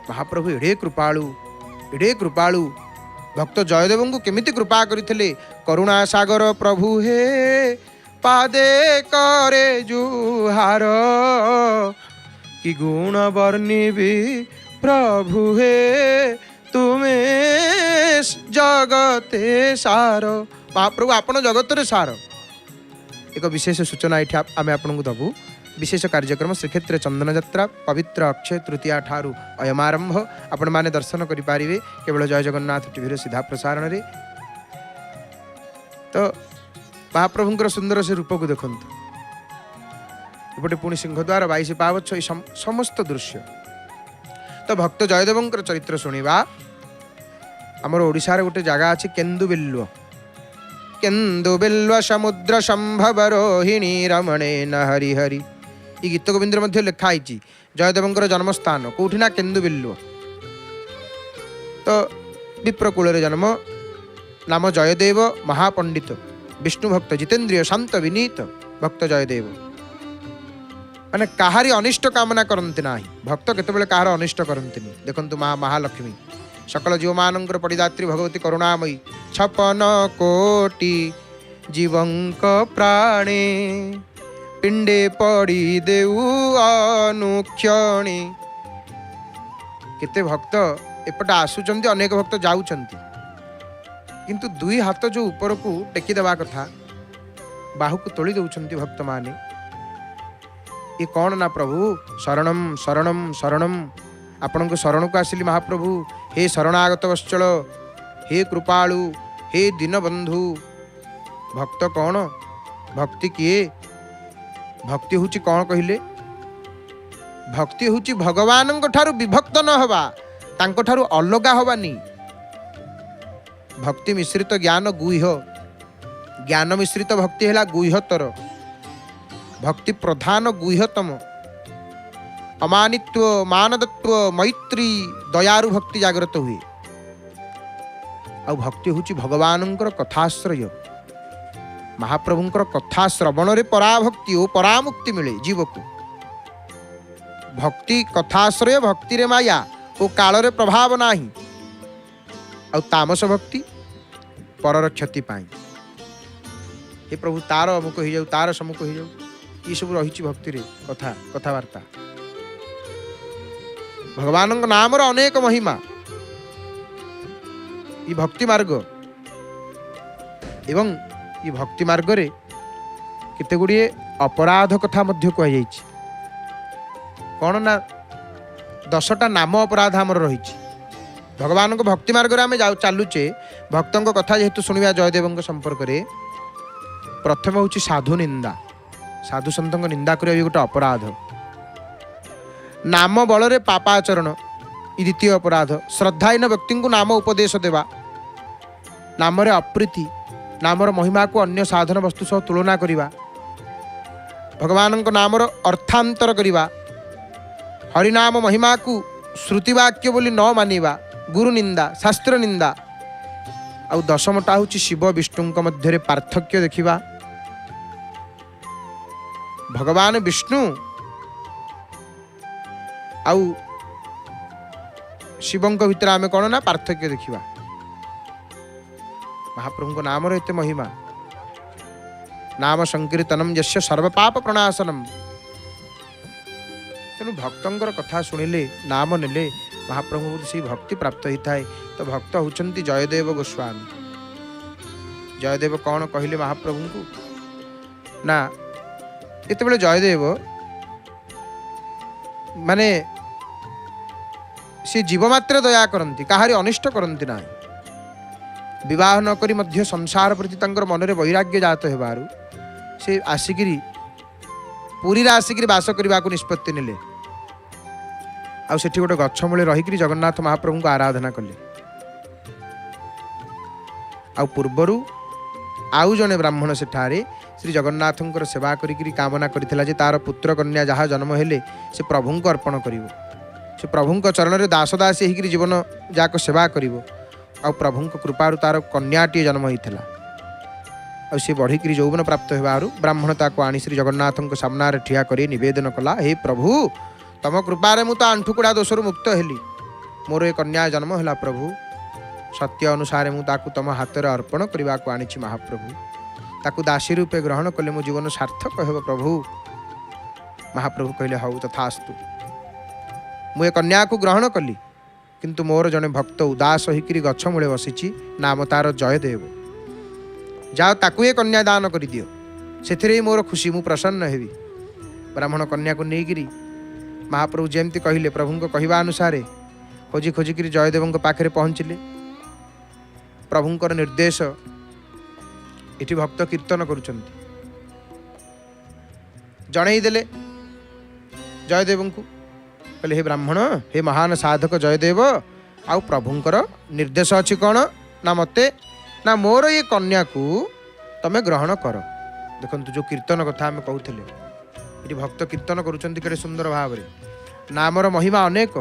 महाप्रभु एडे कृपालु भक्त जयदेव को केमिति कृपा करथिले। करुणा सागर प्रभु हे पादे करे जुहार कि गुण वर्णिबी प्रभु हे तुम्हें जगते सार। महाप्रभु आपण जगत सार। एक विशेष सूचना ये आम आपको दबू। विशेष कार्यक्रम श्रीक्षेत्र चंदन यात्रा पवित्र अक्षय तृतीया ठारू अयमारंभ आपण माने दर्शन करें केवल जय जगन्नाथ टीवी सीधा प्रसारण रे। तो महाप्रभुंर सुंदर से रूप को देखु। एपटे पुणी सिंहद्वार 22 पावछ समस्त दृश्य। तो भक्त जयदेवंकर चरित्र शुणा। आमर ओडिशार गोटे जगह अच्छी केन्दुबिल्व समुद्र संभव रोहिणी रमणे न हरि हरि। ये गीत गोविंद मध्य लिखाई जयदेवंकर जन्मस्थान कौटी ना केन्दुबिल्व। तो विप्रकूल जन्म। नाम जयदेव महापंडित विष्णु भक्त जितेन्द्रिय शांत विनीत भक्त जयदेव। माने कहारी अनिष्ट कामना करते ना। भक्त केतबेले कहार अनिष्ट करते। देखंतु माँ महालक्ष्मी सकल जीव मानंकर पड़िदात्री भगवती करुणामयी 56 कोटि जीवंक प्राणे पिंडे पड़ी देऊ अनुक्षणी। केते भक्त एपटे आसुचंती अनेक भक्त जाउचंती किंतु दुई हाथ जो ऊपर को टेकी देवा कथा बाहु को तोली दउचंती भक्त माने। ये कौन ना प्रभु शरणम शरणम शरणम आपण को शरण को आसिली महाप्रभु। हे शरणागत वत्सल हे कृपालु हे दीनबंधु। भक्त कौन भक्ति किए भक्ति होची कौन कहले। भक्ति होची भगवान ठारू विभक्त न हवा तांको ठारू अलगा हवानी। भक्ति मिश्रित ज्ञान गुह्य ज्ञान मिश्रित भक्ति है गुह्यतर। भक्ति प्रधान गुह्यतम अमानित्व मानदत्व मैत्री दयारु भक्ति जागृत हुए। आ भक्ति हूँ भगवानंकर कथाश्रय। महाप्रभुंकर कथा श्रवण रे पराभक्ति और परामुक्ति मिले जीव को। भक्ति कथाश्रय भक्ति रे माया ओ काल रे प्रभाव नाही। आ तामस भक्ति परर क्षति पाई। हे प्रभु तार अमुक हो जाऊ तार सम्मुख हो जाऊ ये सब रही भक्ति रे कथा कथबार्ता। भगवान नाम रो अनेक महिमा। ये भक्ति मार्ग एवं ये भक्ति मार्ग रे केते गुड़िए अपराध कथा मध्य कह जाइछि। कौन ना 10टा नाम अपराध आमर रही। भगवान को भक्ति मार्ग रे आमे चालुचे भक्तों को कथा जेहेतु शुणिया जयदेव संपर्क रे प्रथम हूँ साधु निंदा। साधु सन्तों निंदा करिया गोटे अपराध। नाम बल रे पापाचरण द्वितीय अपराध। श्रद्धाहीन व्यक्ति को नाम उपदेश देवा। नाम रे अप्रीति नामर महिमा को अन्य साधन वस्तु सह तुलना करिवा। भगवान को नामर अर्थांतर करिवा। हरिनाम महिमा को श्रुतिवाक्य बोली न मानिबा। गुरु निंदा शास्त्र निंदा। आउ 10मटा हूँ शिव विष्णु मध्य पार्थक्य देखिबा। भगवान विष्णु आउ शिवंक भितर आमे कौन ना पार्थक्य देखिबा। महाप्रभु को नाम एते महिमा। नाम संकीर्तनम यस्य सर्व पाप प्रणाशनम। तेणु भक्तंकर कथा शुणिले नाम नेले महाप्रभु से भक्ति प्राप्त होता है। तो भक्त होचंती जयदेव गोस्वामी। जयदेव कौन कहले महाप्रभु को ना इतबेले जयदेव माने सी जीव मात्र दया करती कहारी अनिष्ट करती ना। विवाह न करी मध्य संसार प्रति तंकर मनरे वैराग्य जात हेबारु से आसिकिरी पुरी रे आसिकिरी वास करबा को निष्पत्ति नेले। आ सेठी गोटे गछ मूले रहिकिरी जगन्नाथ महाप्रभु को आराधना कले। आ पूर्वरु आउ जने ब्राह्मण सेठारे श्री जगन्नाथंकर सेवा करिकिरी कामना करिथिला जे तार पुत्र कन्या जहा जन्म हेले से प्रभुंक अर्पण करिवो। से प्रभुंक चरण रे दास दासी होकर जीवन जाक सेवा करिवो। आ प्रभु कृपार तार कन्याटी जन्म होता आ सी बढ़िक यौवन प्राप्त होबारू ब्राह्मण ताको आनी श्री जगन्नाथ सामना ठिया कर निवेदन कला, हे प्रभु तम कृपारे मु तो आंठुकुड़ा दोषरू मुक्त हेली, मोर ए कन्या जन्म है प्रभु, सत्य अनुसार मुझे तम हाथ में अर्पण करने को आनी महाप्रभु, ताकू दासी रूपे ग्रहण कले मो जीवन सार्थक हो प्रभु। महाप्रभु कहले हऊ तथास्तु, मुझे कन्या को ग्रहण कली, किंतु मोर जने भक्त उदास होकर गछ मूले बसी, नाम तार जयदेव, जाओ ताकू ये कन्या दान कर दियो, से मोर खुशी मु प्रसन्न हेबी। ब्राह्मण कन्या को लेकिरी महाप्रभु जमती कहले प्रभु कहवा अनुसार खोजी खोजिक जयदेव पाखे पहुँचले। प्रभुंकर निर्देश इति भक्त कीर्तन करुचंती, जनईदेले जयदेव को कहले, हे ब्राह्मण हे महान साधक जयदेव, आउ प्रभुंकर निर्देश अच्छी कौन ना मते ना मोर ये कन्या को तमे ग्रहण कर। देखंतु जो कीर्तन कथा आम कहूले, ये भक्त कीर्तन करुचंती केड़े सुंदर भाव रे, नामर महिमा अनेक,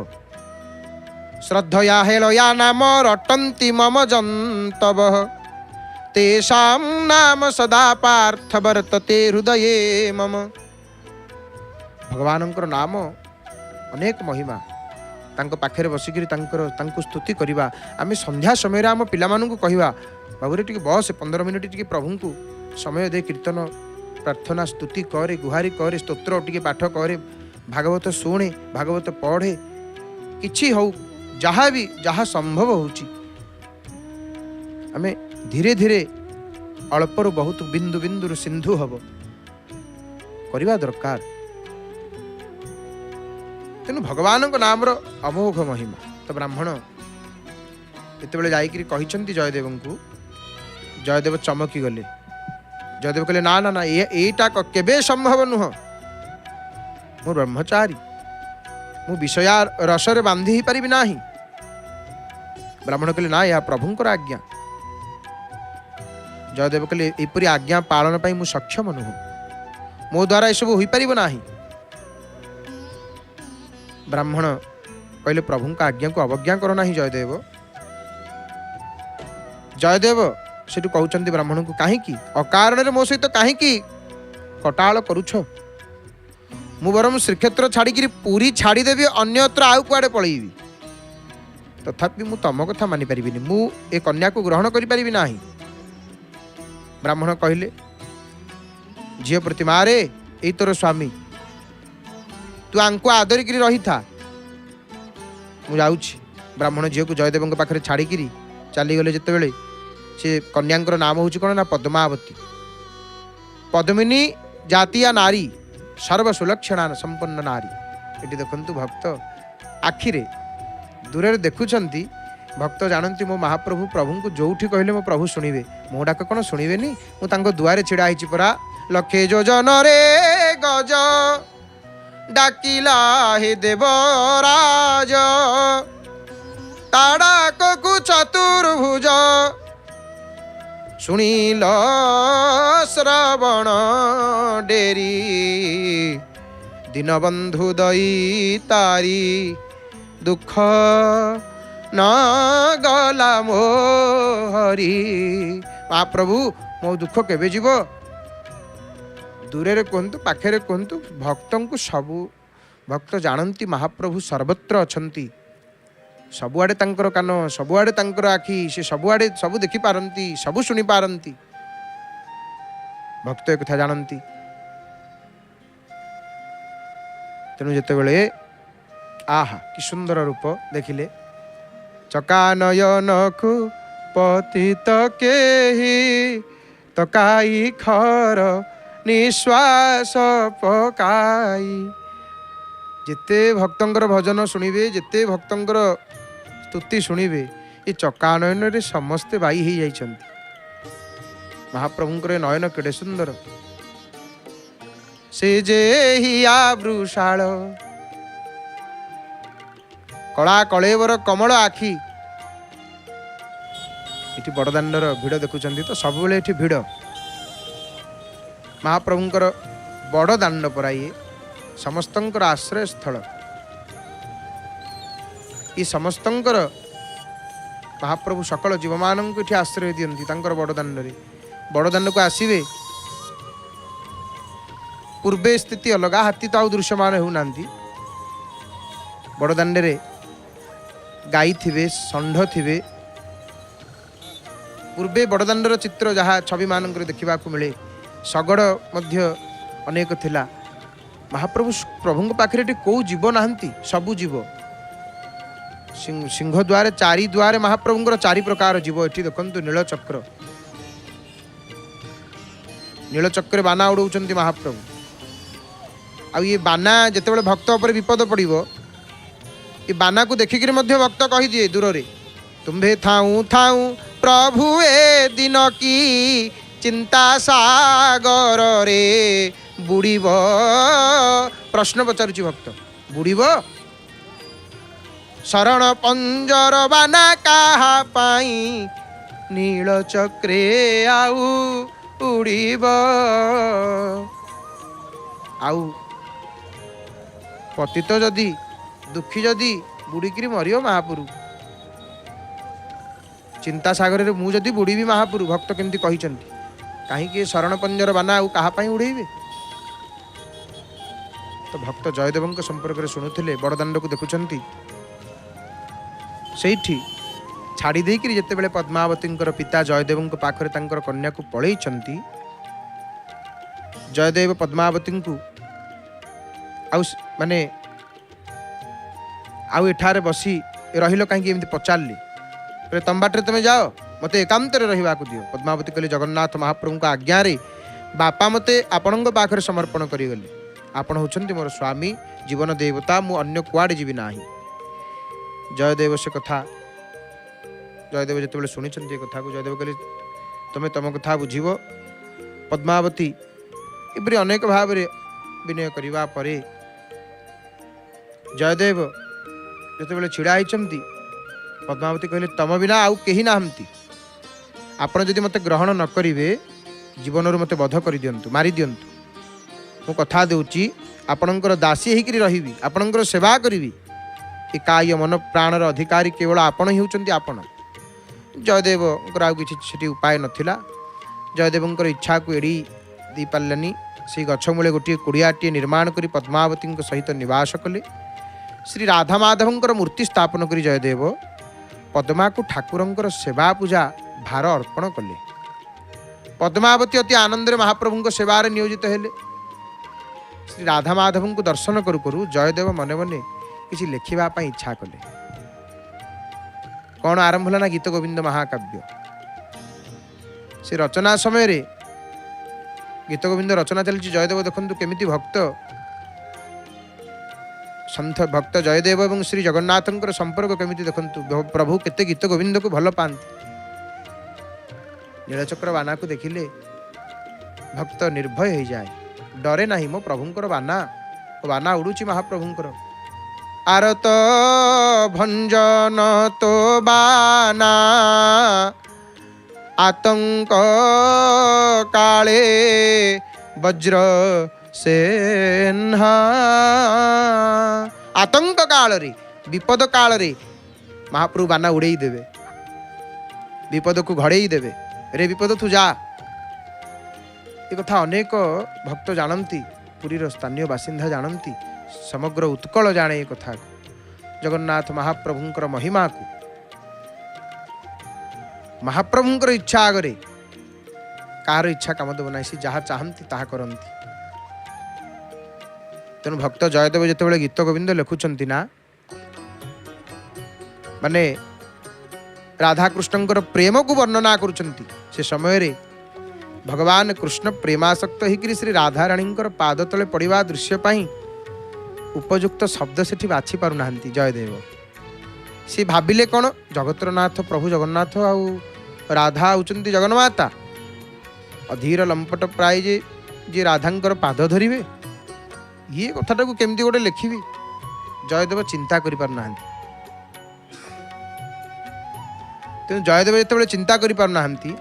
श्रद्धया हेलया नाम रटंती मम जंतव, तेषां नाम सदा पार्थ वर्तते हृदये मम। भगवानंकर नाम अनेक महिमा, तांको पाखे बसिक स्तुति करवा। आम संध्या समय आम पिलामानंकु कहवा, बाबूरे टिके बस 15 मिनिट टिके प्रभु को समय दे कीर्तन प्रार्थना स्तुति करे, गुहारी करे, स्तोत्र टिके पाठ करे, भागवत शुणे, भागवत पढ़े, किछि हो जहाँ भी जहाँ संभव होची आमे धीरे धीरे अल्परु बहुत बिंदु बिंदु सिंधु हब करवा दरकार। तेणु भगवान को नाम अमोघ महिमा। तो ब्राह्मण जिते जाकि कही जयदेव को, जयदेव चमकी गले। जयदेव कहले ना ना ना एटा केबे संभव नुह, मु ब्रह्मचारी, मु विषया रसरे बांधी ही पारिबी नाही। ब्राह्मण कहले ना या प्रभुंकर आज्ञा। जयदेव कहले एपरी आज्ञा पालन पाई मु सक्षम नुह, मो द्वारा एसबू हो पारिब नाही। ब्राह्मण कहले प्रभु का आज्ञा को अवज्ञा करो नाही जयदेव। जयदेव से कहते ब्राह्मण को कहीं अकारण मो सहित कहीं कटाल करुछ, मु बरम श्रीक्षेत्र छाड़ी पूरी छाड़देवी अन्यत्र आउ कुआडे पलैबी, तथापि मु तम कथा मानि परिबिनी, मु ए कन्या को ग्रहण करि परिबी नाही। ब्राह्मण कहले झील प्रति मारे ए तोर स्वामी, तू आंको आदरिक रही था, मु जाउछि। ब्राह्मण झील को जयदेव पाखे छाड़ी चलीगले जितेबले से कन्यांकर नाम हूँ कौन ना पद्मावती। पद्मिनी जातीय नारी, सर्वसुलक्षणा संपन्न नारी। ये देखु भक्त आखिरे दूर देखुंट, भक्त जानती मो महाप्रभु प्रभु को जोठी कहले मो प्रभु शुणवे, मो डाक कौन शुणवेनी, मुझे दुआरे छिड़ा होती परा। लक्षे योजन रे गज डाकिला हे देवराज, ताड़ाक को चतुर्भुज, सुनील श्रवण डेरी, दीनबंधु दई तारी, दुख न गला मो हरि। महाप्रभु मो दुख केबे जीव, दूरे कहतु पाखे कहतु, भक्त को सबू भक्त जानती महाप्रभु सर्वत्र अछंती, सबुआडे तांकर कान, सबुआडे तांकर आखि, से सबुआडे सबु देखि पारंती, सबु सुनि पारंती। भक्त एक कथा जानती। तेणु जेतेबेले आहा कि सुंदर रूप देखिले, चकानयन को पतित केहि, तकाई खर निश्वास पकाई। जेते भक्तंकर भजन शुणिबे, जेते भक्तंकर स्तुति शुणिबे, ये चकानयन रे समस्ते बाई ही जाइछंती। महाप्रभुंकर नयन केड़े सुंदर, से जे हिया वृषाल, कला कलेवर कमल आखि। इति बड़दाण्डर भिड़ देखुचंती तो सब बेले इति भिड़। महाप्रभुंकर बड़ दाण्ड परा ये समस्तंकर आश्रय स्थल। ये समस्तंकर महाप्रभु सकल जीव मानक ये आश्रय दियंती तांकर बड़दाण्ड बड़दाण्ड को आसवे पूर्वे स्थिति अलग हाथी तो आउ दृश्यमान होना बड़दाण्ड गाई थे षंढ थे पूर्वे बड़दाण्डर चित्र जहाँ छवि मानक देखा मिले शगड़ अनेक थिला महाप्रभु प्रभु पाखे कौ जीव नहांती सबु जीव सिंह द्वार चारि द्वार महाप्रभुंर चारि प्रकार जीव एठी देखंतु नीलचक्र बाना उड़ौचंती महाप्रभु आ ये बाना जेतेबेले भक्त उपर विपद पड़िबो ये बाना को देखिक भक्त कही दिए दूर रे तुम्भे थाऊ थाऊ प्रभु ए दिन की चिंता सागर रे बुड़ीब प्रश्न पचारुची भक्त बुड़ीब शरण पंजर बाना काहा पाई नील चक्रे आउ उड़ीब आउ पतित जदि दुखी जदि बुड़ीकी मरियो महापुरु चिंता सागर रे मु जदि बुड़ीबी महापुरु भक्त केमती कहिचंती कहीं शरण पंजर बाना आउ कहा उड़ेबे तो भक्त जयदेव संपर्क में शुणुले बड़दाण्ड को देखुंट से छाड़ी देकर जितेबाला पद्मावती पिता जयदेव पाखरे कन्या को पलई जयदेव पद्मावती को माने आउ एठारे बसी रहिल कहीं पचारे तम बाटे तुम जाओ मते एकांत रहा दियो पद्मावती कहले जगन्नाथ महाप्रभु का आज्ञा रे बापा मते आपण पाखरे समर्पण करिगले आपण होछन्ति मोर स्वामी जीवन देवता मु अन्य कुआडे जीवी नाही जयदेव से कथा जयदेव जिते शुणी कथा को जयदेव कहले तुम्हें तुम कथा बुझीब पद्मावती इपरी अनेक भाव विनय करने पर जयदेव जिते छिड़ा होती पद्मावती कहले तम बिना आउ कहीं नहांती आपण जदि मते ग्रहण न करिवे जीवन मते बध कर दियंतु मारी दियंतु मु कथा देउची आपणकर दासी होकर रही आपणकर सेवा करी ए काय मन प्राणर अधिकारी केवल आपण ही होचंती आपण जयदेव आउ किसी उपाय नथिला जयदेव इच्छा को एड़ी दी पार्लानी से गछ मूले गोटे कुड़ियाटी निर्माण कर पद्मावती सहित निवास कले श्री राधा माधव मूर्ति स्थापन कर जयदेव पद्मा को ठाकुर सेवा पूजा भार अर्पण कले पद्मावती अति आनंद महाप्रभु सेवार नियोजित हेले श्री राधा माधव को दर्शन करू करू जयदेव मने मने किसी लिखा इच्छा कले कौन आरंभ है ना गीत गोविंद महाकाव्य से रचना समय रे गीत गोविंद रचना चलती जयदेव देखु केमिति भक्त सन्थ भक्त जयदेव और श्री जगन्नाथ संपर्क केमिति देखु प्रभु केते गीत गोविंद को भल पाती नीलचक्र बाना को देखिले भक्त निर्भय हो जाए डरे नहीं मो प्रभुंकर बाना बाना उड़ुची महाप्रभुंकर आरत भंजन तो बाना आतंक काले वज्र सेन्हा आतंक काल रे विपद काल रे महाप्रभु बाना उड़े देवे विपद को घड़े देवे रे विपद तू जा ये कथा अनेक भक्त जानती पुरीर स्थानीय बासिंदा जानती समग्र उत्कल जाने कथा जगन्नाथ महाप्रभुंकर महिमा को महाप्रभुंकर इच्छा आगरे कार इच्छा काम देव ना सी जहाँ चाहती ताहा करती तेणु भक्त जयदेव जिते गीत गोविंद लिखुंट ना माने राधाकृष्ण प्रेम को वर्णना करुँच से समय रे भगवान कृष्ण प्रेमासक्त होकर श्री राधाराणी पाद तले पड़ा दृश्य उपयुक्त शब्द से बाछि पारु नाहंती जयदेव सी भाविले कौन जगतर नाथ प्रभु जगन्नाथ आउ राधा होचंती जगन्माता अधीर लंपट प्राय जे राधांकर पाद धरिवे ये कथाटा को केमती गोटे लिखिबी जयदेव चिंता करि पारु नाहंती तेणु जयदेव जिते चिंता करि पारु नाहंती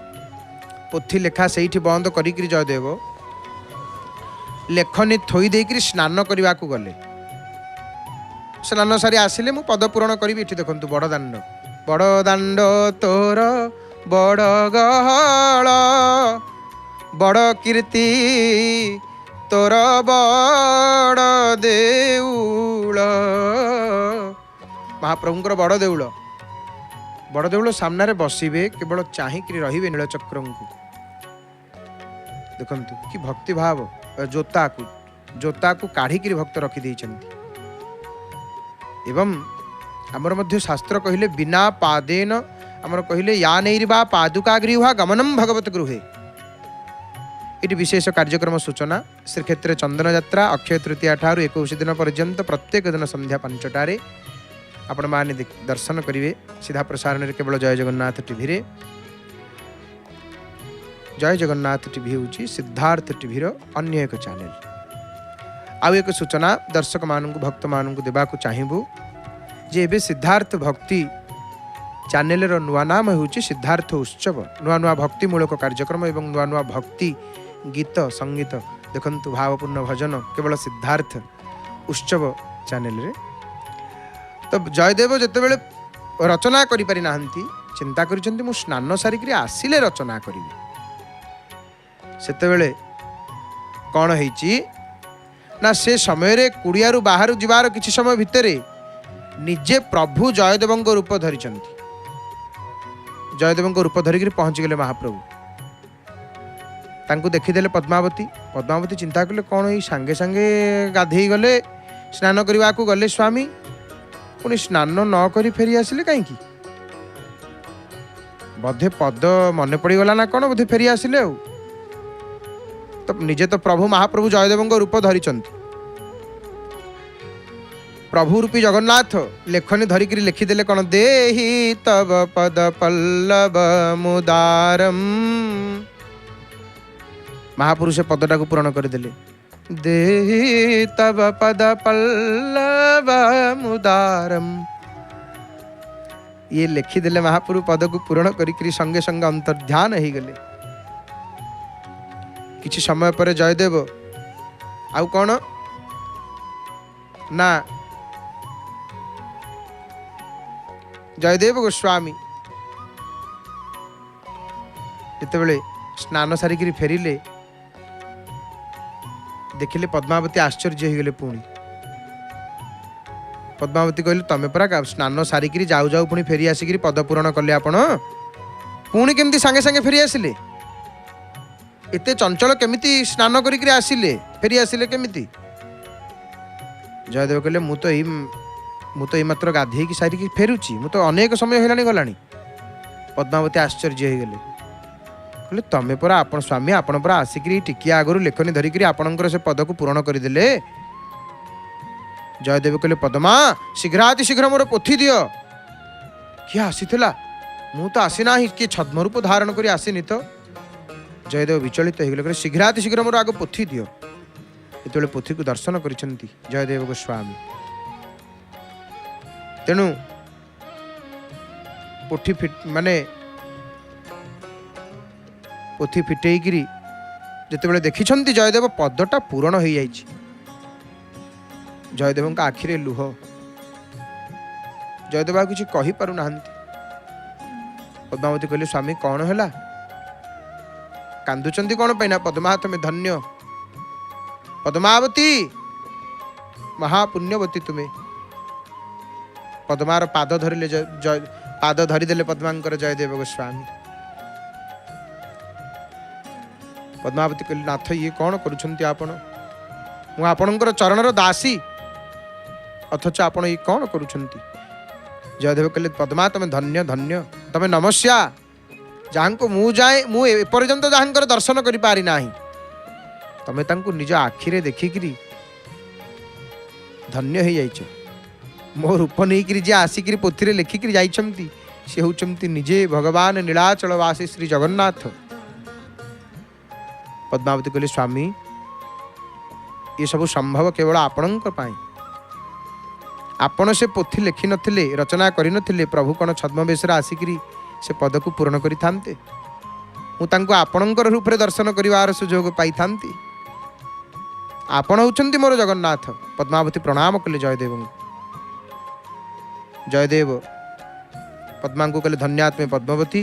पोथी लेखा से बंद करी जयदेव लेखनी थोई देकर स्नान करने गले स्नान सारी आसिले मु पद पूरण करी देखु बड़दाण्ड बड़ दाण्ड तोर बड़ गहल बड़ कीर्ति तोर बड़ देउल। महाप्रभुंकर बड़ देउल सामने बसवे केवल चाहिकी रही नीलचक्र को। देखु कि भक्ति भाव जोता को काढ़ी भक्त रखिदे। एवं आमर मध्य शास्त्र कहले बिना पादेन आमर कहले या नैर्वा पादुका गृहा गमनम भगवत गृहे। ये विशेष कार्यक्रम सूचना श्रीक्षेत्र चंदन यात्रा अक्षय तृतीया ठारू 21 दिन पर्यंत प्रत्येक दिन संध्या 5टारे आपण माने दर्शन करेंगे सीधा प्रसारण केवल जय जगन्नाथ टीवी रे। जय जगन्नाथ टीवी हूँ सिद्धार्थ टीवी अन्य एक चैनल। आउ एक सूचना दर्शक मानू भक्त मानू देवाक चाहबू जे एबे सिद्धार्थ भक्ति चैनल रो नुआ नाम हूँ सिद्धार्थ उत्सव। नुआ नुआ भक्तिमूलक कार्यक्रम एवं नुआ नुआ भक्ति गीत संगीत देखंतु भावपूर्ण भजन केवल सिद्धार्थ उत्सव चैनल रे। तो जयदेव जिते बड़े रचना करि पारि नाहंती चिंता करिसेंती मु स्नान सारिक आसिले रचना करी। सेते बेले कौन है ना से समय कुड़ियारू बाहर जीवार किछि समय भितर निजे प्रभु जयदेव रूप धरी जयदेव रूप धरिक पहुंची गले महाप्रभु। तांको देखीदेले पद्मावती चिंता कले कौन ये सांगे सांगे गाधे गले स्नान करने को गले स्वामी पुणी स्नान न करी फेरी आसिले कहीं बोधे पद मन पड़गला ना कौन बोधे फेरी आसिले। तो निजे तो प्रभु महाप्रभु जयदेव रूप धरी प्रभु रूपी जगन्नाथ लेखनी धरिक लिखिदेले कौन देहि तब पद पल्लव मुदारम। महापुरुष पदटा को पूरण करदेले देहि तब पद पल्लव मुदारम। ये लिखिदेले महापुरु पद को पूरण करी संगे संगे अंतर्ध्यान हो गले। किछि समय पर जयदेव आउ कौन ना जयदेव गोस्वामी जितेबले स्नान सारिक फेरिले देखिले पद्मावती आश्चर्य हो गले। पुणी पद्मावती कहले तमें परा स्नान सारिक जाऊ जाऊ पुणी फेरी आसिक पद पूरण कले आपण पुणी केमती सांगे सांगे फेरी आसिले एते चंचल केमिति स्नान करिक आसिले फेरी आसिले केमिति। जयदेव कहले मु तो मात्र गाधे सारिक फेरुची मु तो अनेक समय होलानी गलानी। पद्मावती आश्चर्य हो गले कहले तमें परा आपण स्वामी आपण परा आसिक टिकिया आगु लेखनी धरिक आपणकर से पद को पूरण करदेले। जयदेव कहले पद्मा शीघ्राति शीघ्र मोर पोथी दियो। किए आसीथिला मु तो आसीना किए छद्मरूप धारण करी आसीनी। तो जयदेव विचलित हो गले शीघ्राति शीघ्र मोर आग पोथी दियो। ये पोथी को दर्शन करिसेंती जयदेव गोस्वामी। तेणु पोथी माने पोथी फिटेकरी जिते देखिछंती जयदेव पदटा पूरण हो जाइछि। जयदेव आखिरे लुह जयदेव किसी कही पारु नाहंती। पद्मावती कहले स्वामी कौन है कांदुचंती कौन पैना। पद्मा तुम्हें धन्य पद्मावती महापुण्यवती तुम्हें। पद्मार पाद धरिले पाद धरिदेले पद्मांकर जयदेव गोस्वामी। पद्मावती कहले नाथ ये कौन करुछंती आपण मु आपणकर चरणर दासी अथच आपण ये कौन करुछंती। जयदेव कहले पद्मा तमें धन्य धन्य तमें नमस्या जहाँ को मु जाए मु एपर्यंत जहाँकर दर्शन करि पारि नाही तमें तांको निज आखिरे देखिकरी धन्य हो जाइछ। मो रूप नहीं जे आसिक पोथी लिखिक जाइछंती से होचंती निजे भगवान नीलाचलवासी श्री जगन्नाथ। पद्मावती कहले स्वामी ये सब संभव केवल आपणक पाई। आपण से पोथी लिखि नथिले रचना करि नथिले प्रभु कौन छद्मवेश आसिक से पद को पूर्ण करि थांते मु तांको आपणकर रूप रे दर्शन करिवार सुयोग पाई थांती। आपण होचंती मोर जगन्नाथ। पद्मावती प्रणाम कले जयदेव। जयदेव पद्मा को कहले धन्यात्मे पद्मवती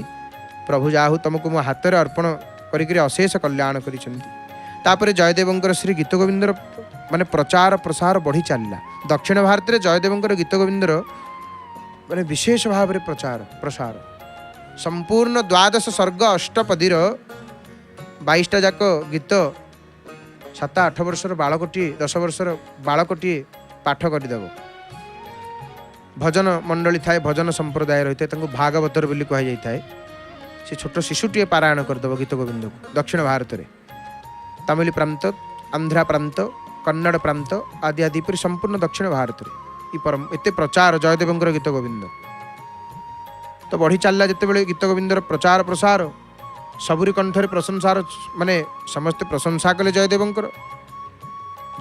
प्रभु जाहु तुमको मो हाथ में अर्पण करी अशेष कल्याण कर जयदेवंकर श्री गीत गोविंदर माने प्रचार प्रसार बढ़ी चलला। दक्षिण भारत में जयदेवंकर गीत गोविंदर माने विशेष भाव में प्रचार प्रसार संपूर्ण 12 सर्ग अष्टपदीर 22टा जाक गीत 7-8 वर्षर बालकोटी 10 वर्षर बालकोटी पाठ करदेव। भजन मंडली थाए भजन संप्रदाय रही है भागवतर बोली कह जाए से छोट शिशुटीए पारायण करदेव गीत गोविंद को। दक्षिण भारत में तमिल प्रांत आंध्रा प्रांत कन्नड़ प्रांत आदि आदि पर संपूर्ण दक्षिण भारत में एत प्रचार जयदेवंकर गीत गोविंद तो बढ़ी चलला। जिते गीत गोविंदर प्रचार प्रसार सबुरी कंठरे प्रशंसार माने समस्ते प्रशंसा कले जयदेवंकर।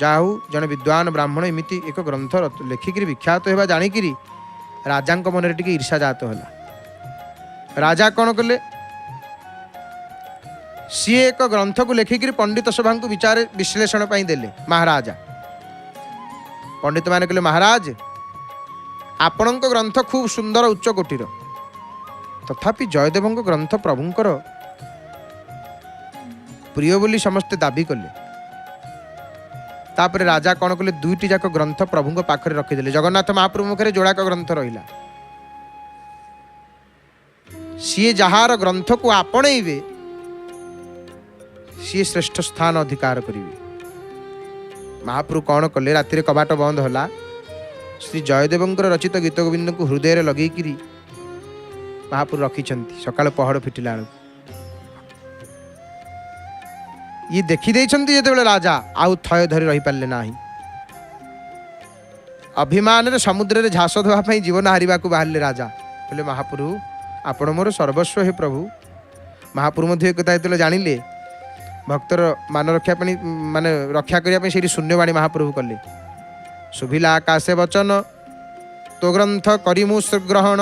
जाहु जन विद्वान ब्राह्मण एमती एक ग्रंथ लेखिक विख्यात होगा जाणिक राजा मन टे ईर्षा जात होला। राजा कौन कले सी एक ग्रंथ को लेखिक पंडित सभा को विचार विश्लेषण पर देले। महाराजा पंडित मान कहले महाराज आपण ग्रंथ खूब सुंदर उच्च कोटीर तथापि जयदेव ग्रंथ प्रभुंकर प्रिय बोली समस्ते दाबी कले। तापर राजा कौन कले 2टी जाक ग्रंथ प्रभु पाखरे रखीदे। जगन्नाथ महाप्रभु मुखरे जोड़ाक ग्रंथ रहिला। सी जहार ग्रंथ को आपणेबे सी श्रेष्ठ स्थान अधिकार करिवे। महाप्रभु कौन कले राति कबाट बंद होला श्री जयदेवंकर रचित गीत गोविंद को हृदय लगेकरी महाप्रभु रखिछंती। सकाळ पहड़ फिटिला ये देखी देइछंती जेतेबेले राजा आउ थय धरी रही पारले नाही। अभिमान रे समुद्र रे झास धोवा पई जीवन हारिबा को बाहरले राजा कहले महाप्रभु आपण मोर सर्वस्व हे प्रभु। महाप्रभु मध्ये एकता जेतेबेले जानिले भक्तर मान रक्षा माने रक्षा करने से शून्यवाणी महाप्रभु कले। शुभिला आकाशे वचन तो ग्रंथ करिमु ग्रहण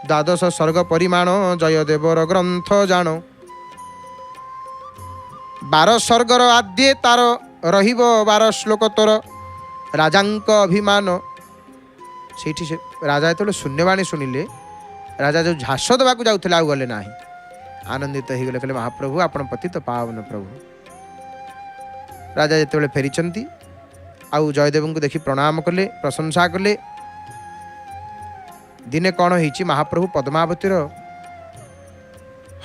12 सर्ग परिमाण जयदेवर ग्रंथ जान। 12 सर्गर आद्ये तार रहिब 12 श्लोक तोर राजांक अभिमान। से राजा जो शून्यवाणी शुणिले राजा जो झास देवा जाऊे आउ गले ना आनंदित हो गले। कहले महाप्रभु आपण पतित पावन प्रभु। राजा जिते फेरी आउ जयदेव को देखी प्रणाम कले प्रशंसा कले। दिने कौन होइछि महाप्रभु पद्मावतीर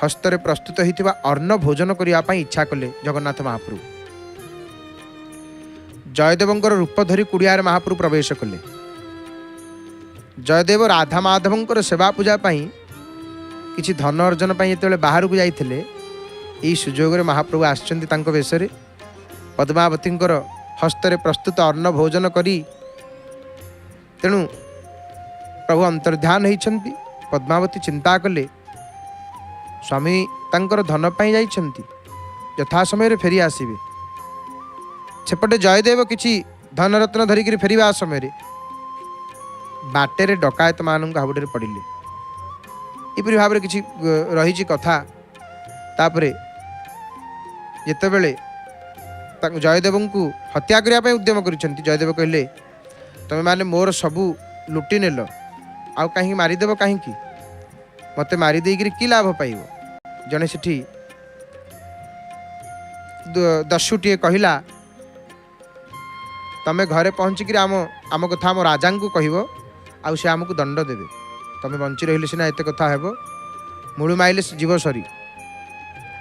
हस्तरे प्रस्तुत होइथिबा अन्न भोजन करने इच्छा कले। जगन्नाथ महाप्रभु जयदेवंकर रूप धरी कुड़ियार महाप्रभु प्रवेश कले। जयदेव राधा माधवंकर सेवा पूजा पाई किछि धन अर्जन पाई जेतेबेले बाहर को जाइथिले एई सुजोग रे महाप्रभु आछंती तांको बेसरे पद्मावतींकर हस्तरे प्रस्तुत अन्न भोजन करी। तेणु प्रभु अंतर्ध्यान होइछंती। पद्मावती चिंता कले स्वामी तांकर धन पाई जाइछंती यथा समय रे फेरी आसीबे। सेपटे जयदेव किछि धन रत्न धरिक फेरिबा समय रे बाटेरे डकायत मानक हाबुडे पड़िले। इपरि भाव किछि रही कथा। तापरे जेतेबेले जयदेव को हत्या करने उद्यम करिसेंती जयदेव कहले तमे माने मोर सबू लुटि नेल आउ कहीं मारिदेव कहीं मते मारी देकर कि लाभ पाइब। जने सेठी दस्युटीए कहला तमे घरे पहुँचिक आम कथा आम राजा को कहब आउ से आमको दंड देवे। तमे बंची रहिले सिना एते कथा हेबो मुळु माइले जीव सरी।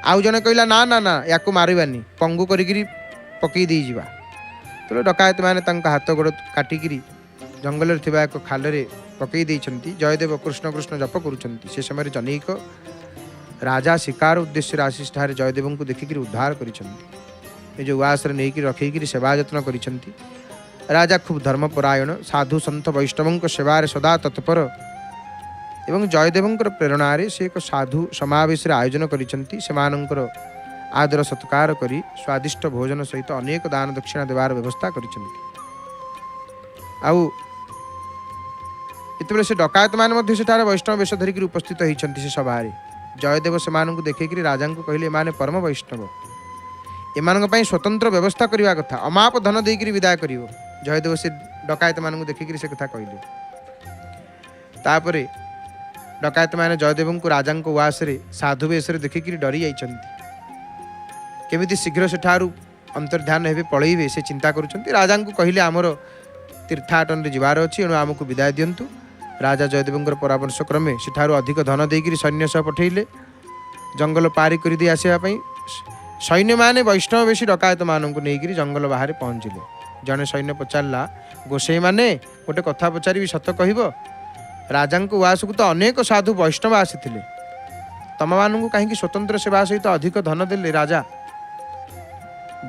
आउ जने कहला ना ना ना या मारिबानी पंगु करिगिरी पकई दी जीवा। तो डकायत माने तांका हाथ गोड़ काटिकी जंगल थिबा एक खालरे पकई देइछंती। जयदेव कृष्ण कृष्ण जप करुछंती। से समय जनैक राजा शिकार उद्देश्य आशीष ठारे जयदेव को देखिक उद्धार करिछंती। जो उआस रे नेकी रखिकी सेवा यत्न करिछंती। राजा खूब धर्मपरायण साधु सन्त वैष्णवों सेवार सदा तत्पर एवं जयदेवंकर प्रेरणार से एक साधु समावेश आयोजन करिछंती। सेमानंकर आदर सत्कार करी स्वादिष्ट भोजन सहित अनेक दान दक्षिणा देवार व्यवस्था करिछंती। आउ इतबेले से डकायत मान मध्य सेठारे वैष्णव वेश धरिक उपस्थित होइछंती। से सभारे जयदेव सेमानंकु देखिकरी राजा को कहले एमाने परम वैष्णव एमानंक पई स्वतंत्र व्यवस्था करिवा कथा अमाप धन देइकरी विदाय करिवो। जयदेव से डकायत मानक देखिक से कथा कहले। तापरे डकायत मैंने जयदेव को राजा उआस साधु वेश देखिक डरी जाइंट केमी शीघ्र सेठार अंतर्ध्यान हे पलैबे से चिंता करुँच राजा को कहले आमर तीर्थाटन जीवार अच्छी एणु आमको विदाय दिंतु। राजा जयदेव परामर्श क्रमे सेठार अधिक धन देकर सैन्य सह पठेले जंगल पारी कर दी आसवाई। सैन्य माने वैष्णव बेशी डकायत मानक नहीं जंगल बाहर पहुँचले। जड़े सैन्य पचारा गोसाई मैंने गोटे कथा पचारि सत कह राजा उआस को तो अनेक साधु वैष्णव आसी तम मान कहीं स्वतंत्र सेवा सहित अधिक धन देले राजा।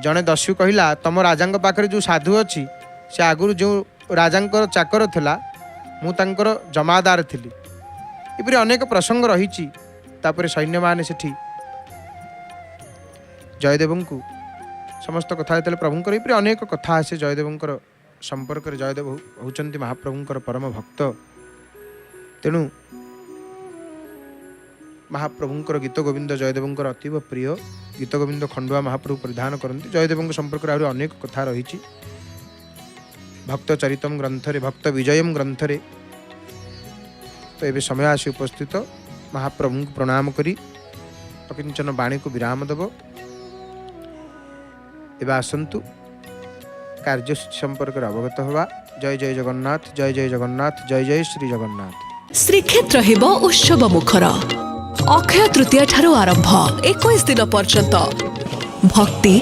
जड़े दस्यु कहला तम राजा पाखे जो साधु अच्छी से आगुरी जो राजा चाकर थिला मु तांकर जमादार थिली। एपरी अनेक प्रसंग रही। तापर सैन्य माने सेठी जयदेव को समस्त कथा जो प्रभुंकर एपरी अनेक कथा आसे जयदेव संपर्क में। जयदेव होचंती महाप्रभुंकर परम भक्त तेणु महाप्रभुंकर गीत गोविंद जयदेवंकर अतीव प्रिय गीत गोविंद खंडुआ महाप्रभु परिधान करती। जयदेव संपर्क में अनेक कथा रही। भक्त चरितम ग्रंथरे भक्त विजयम ग्रंथरे तो ये समय आसी उपस्थित महाप्रभु को प्रणाम करी अकिंचन वाणी को विराम देव। एवं आसतु कार्यसूची संपर्क में अवगत हवा। जय जय जगन्नाथ जय जय जगन्नाथ जय जय श्री जगन्नाथ। श्रीक्षेत्र हेब उत्सव मुखर अक्षय तृतीया ठारू आरंभ 21 दिन पर्यंत भक्ति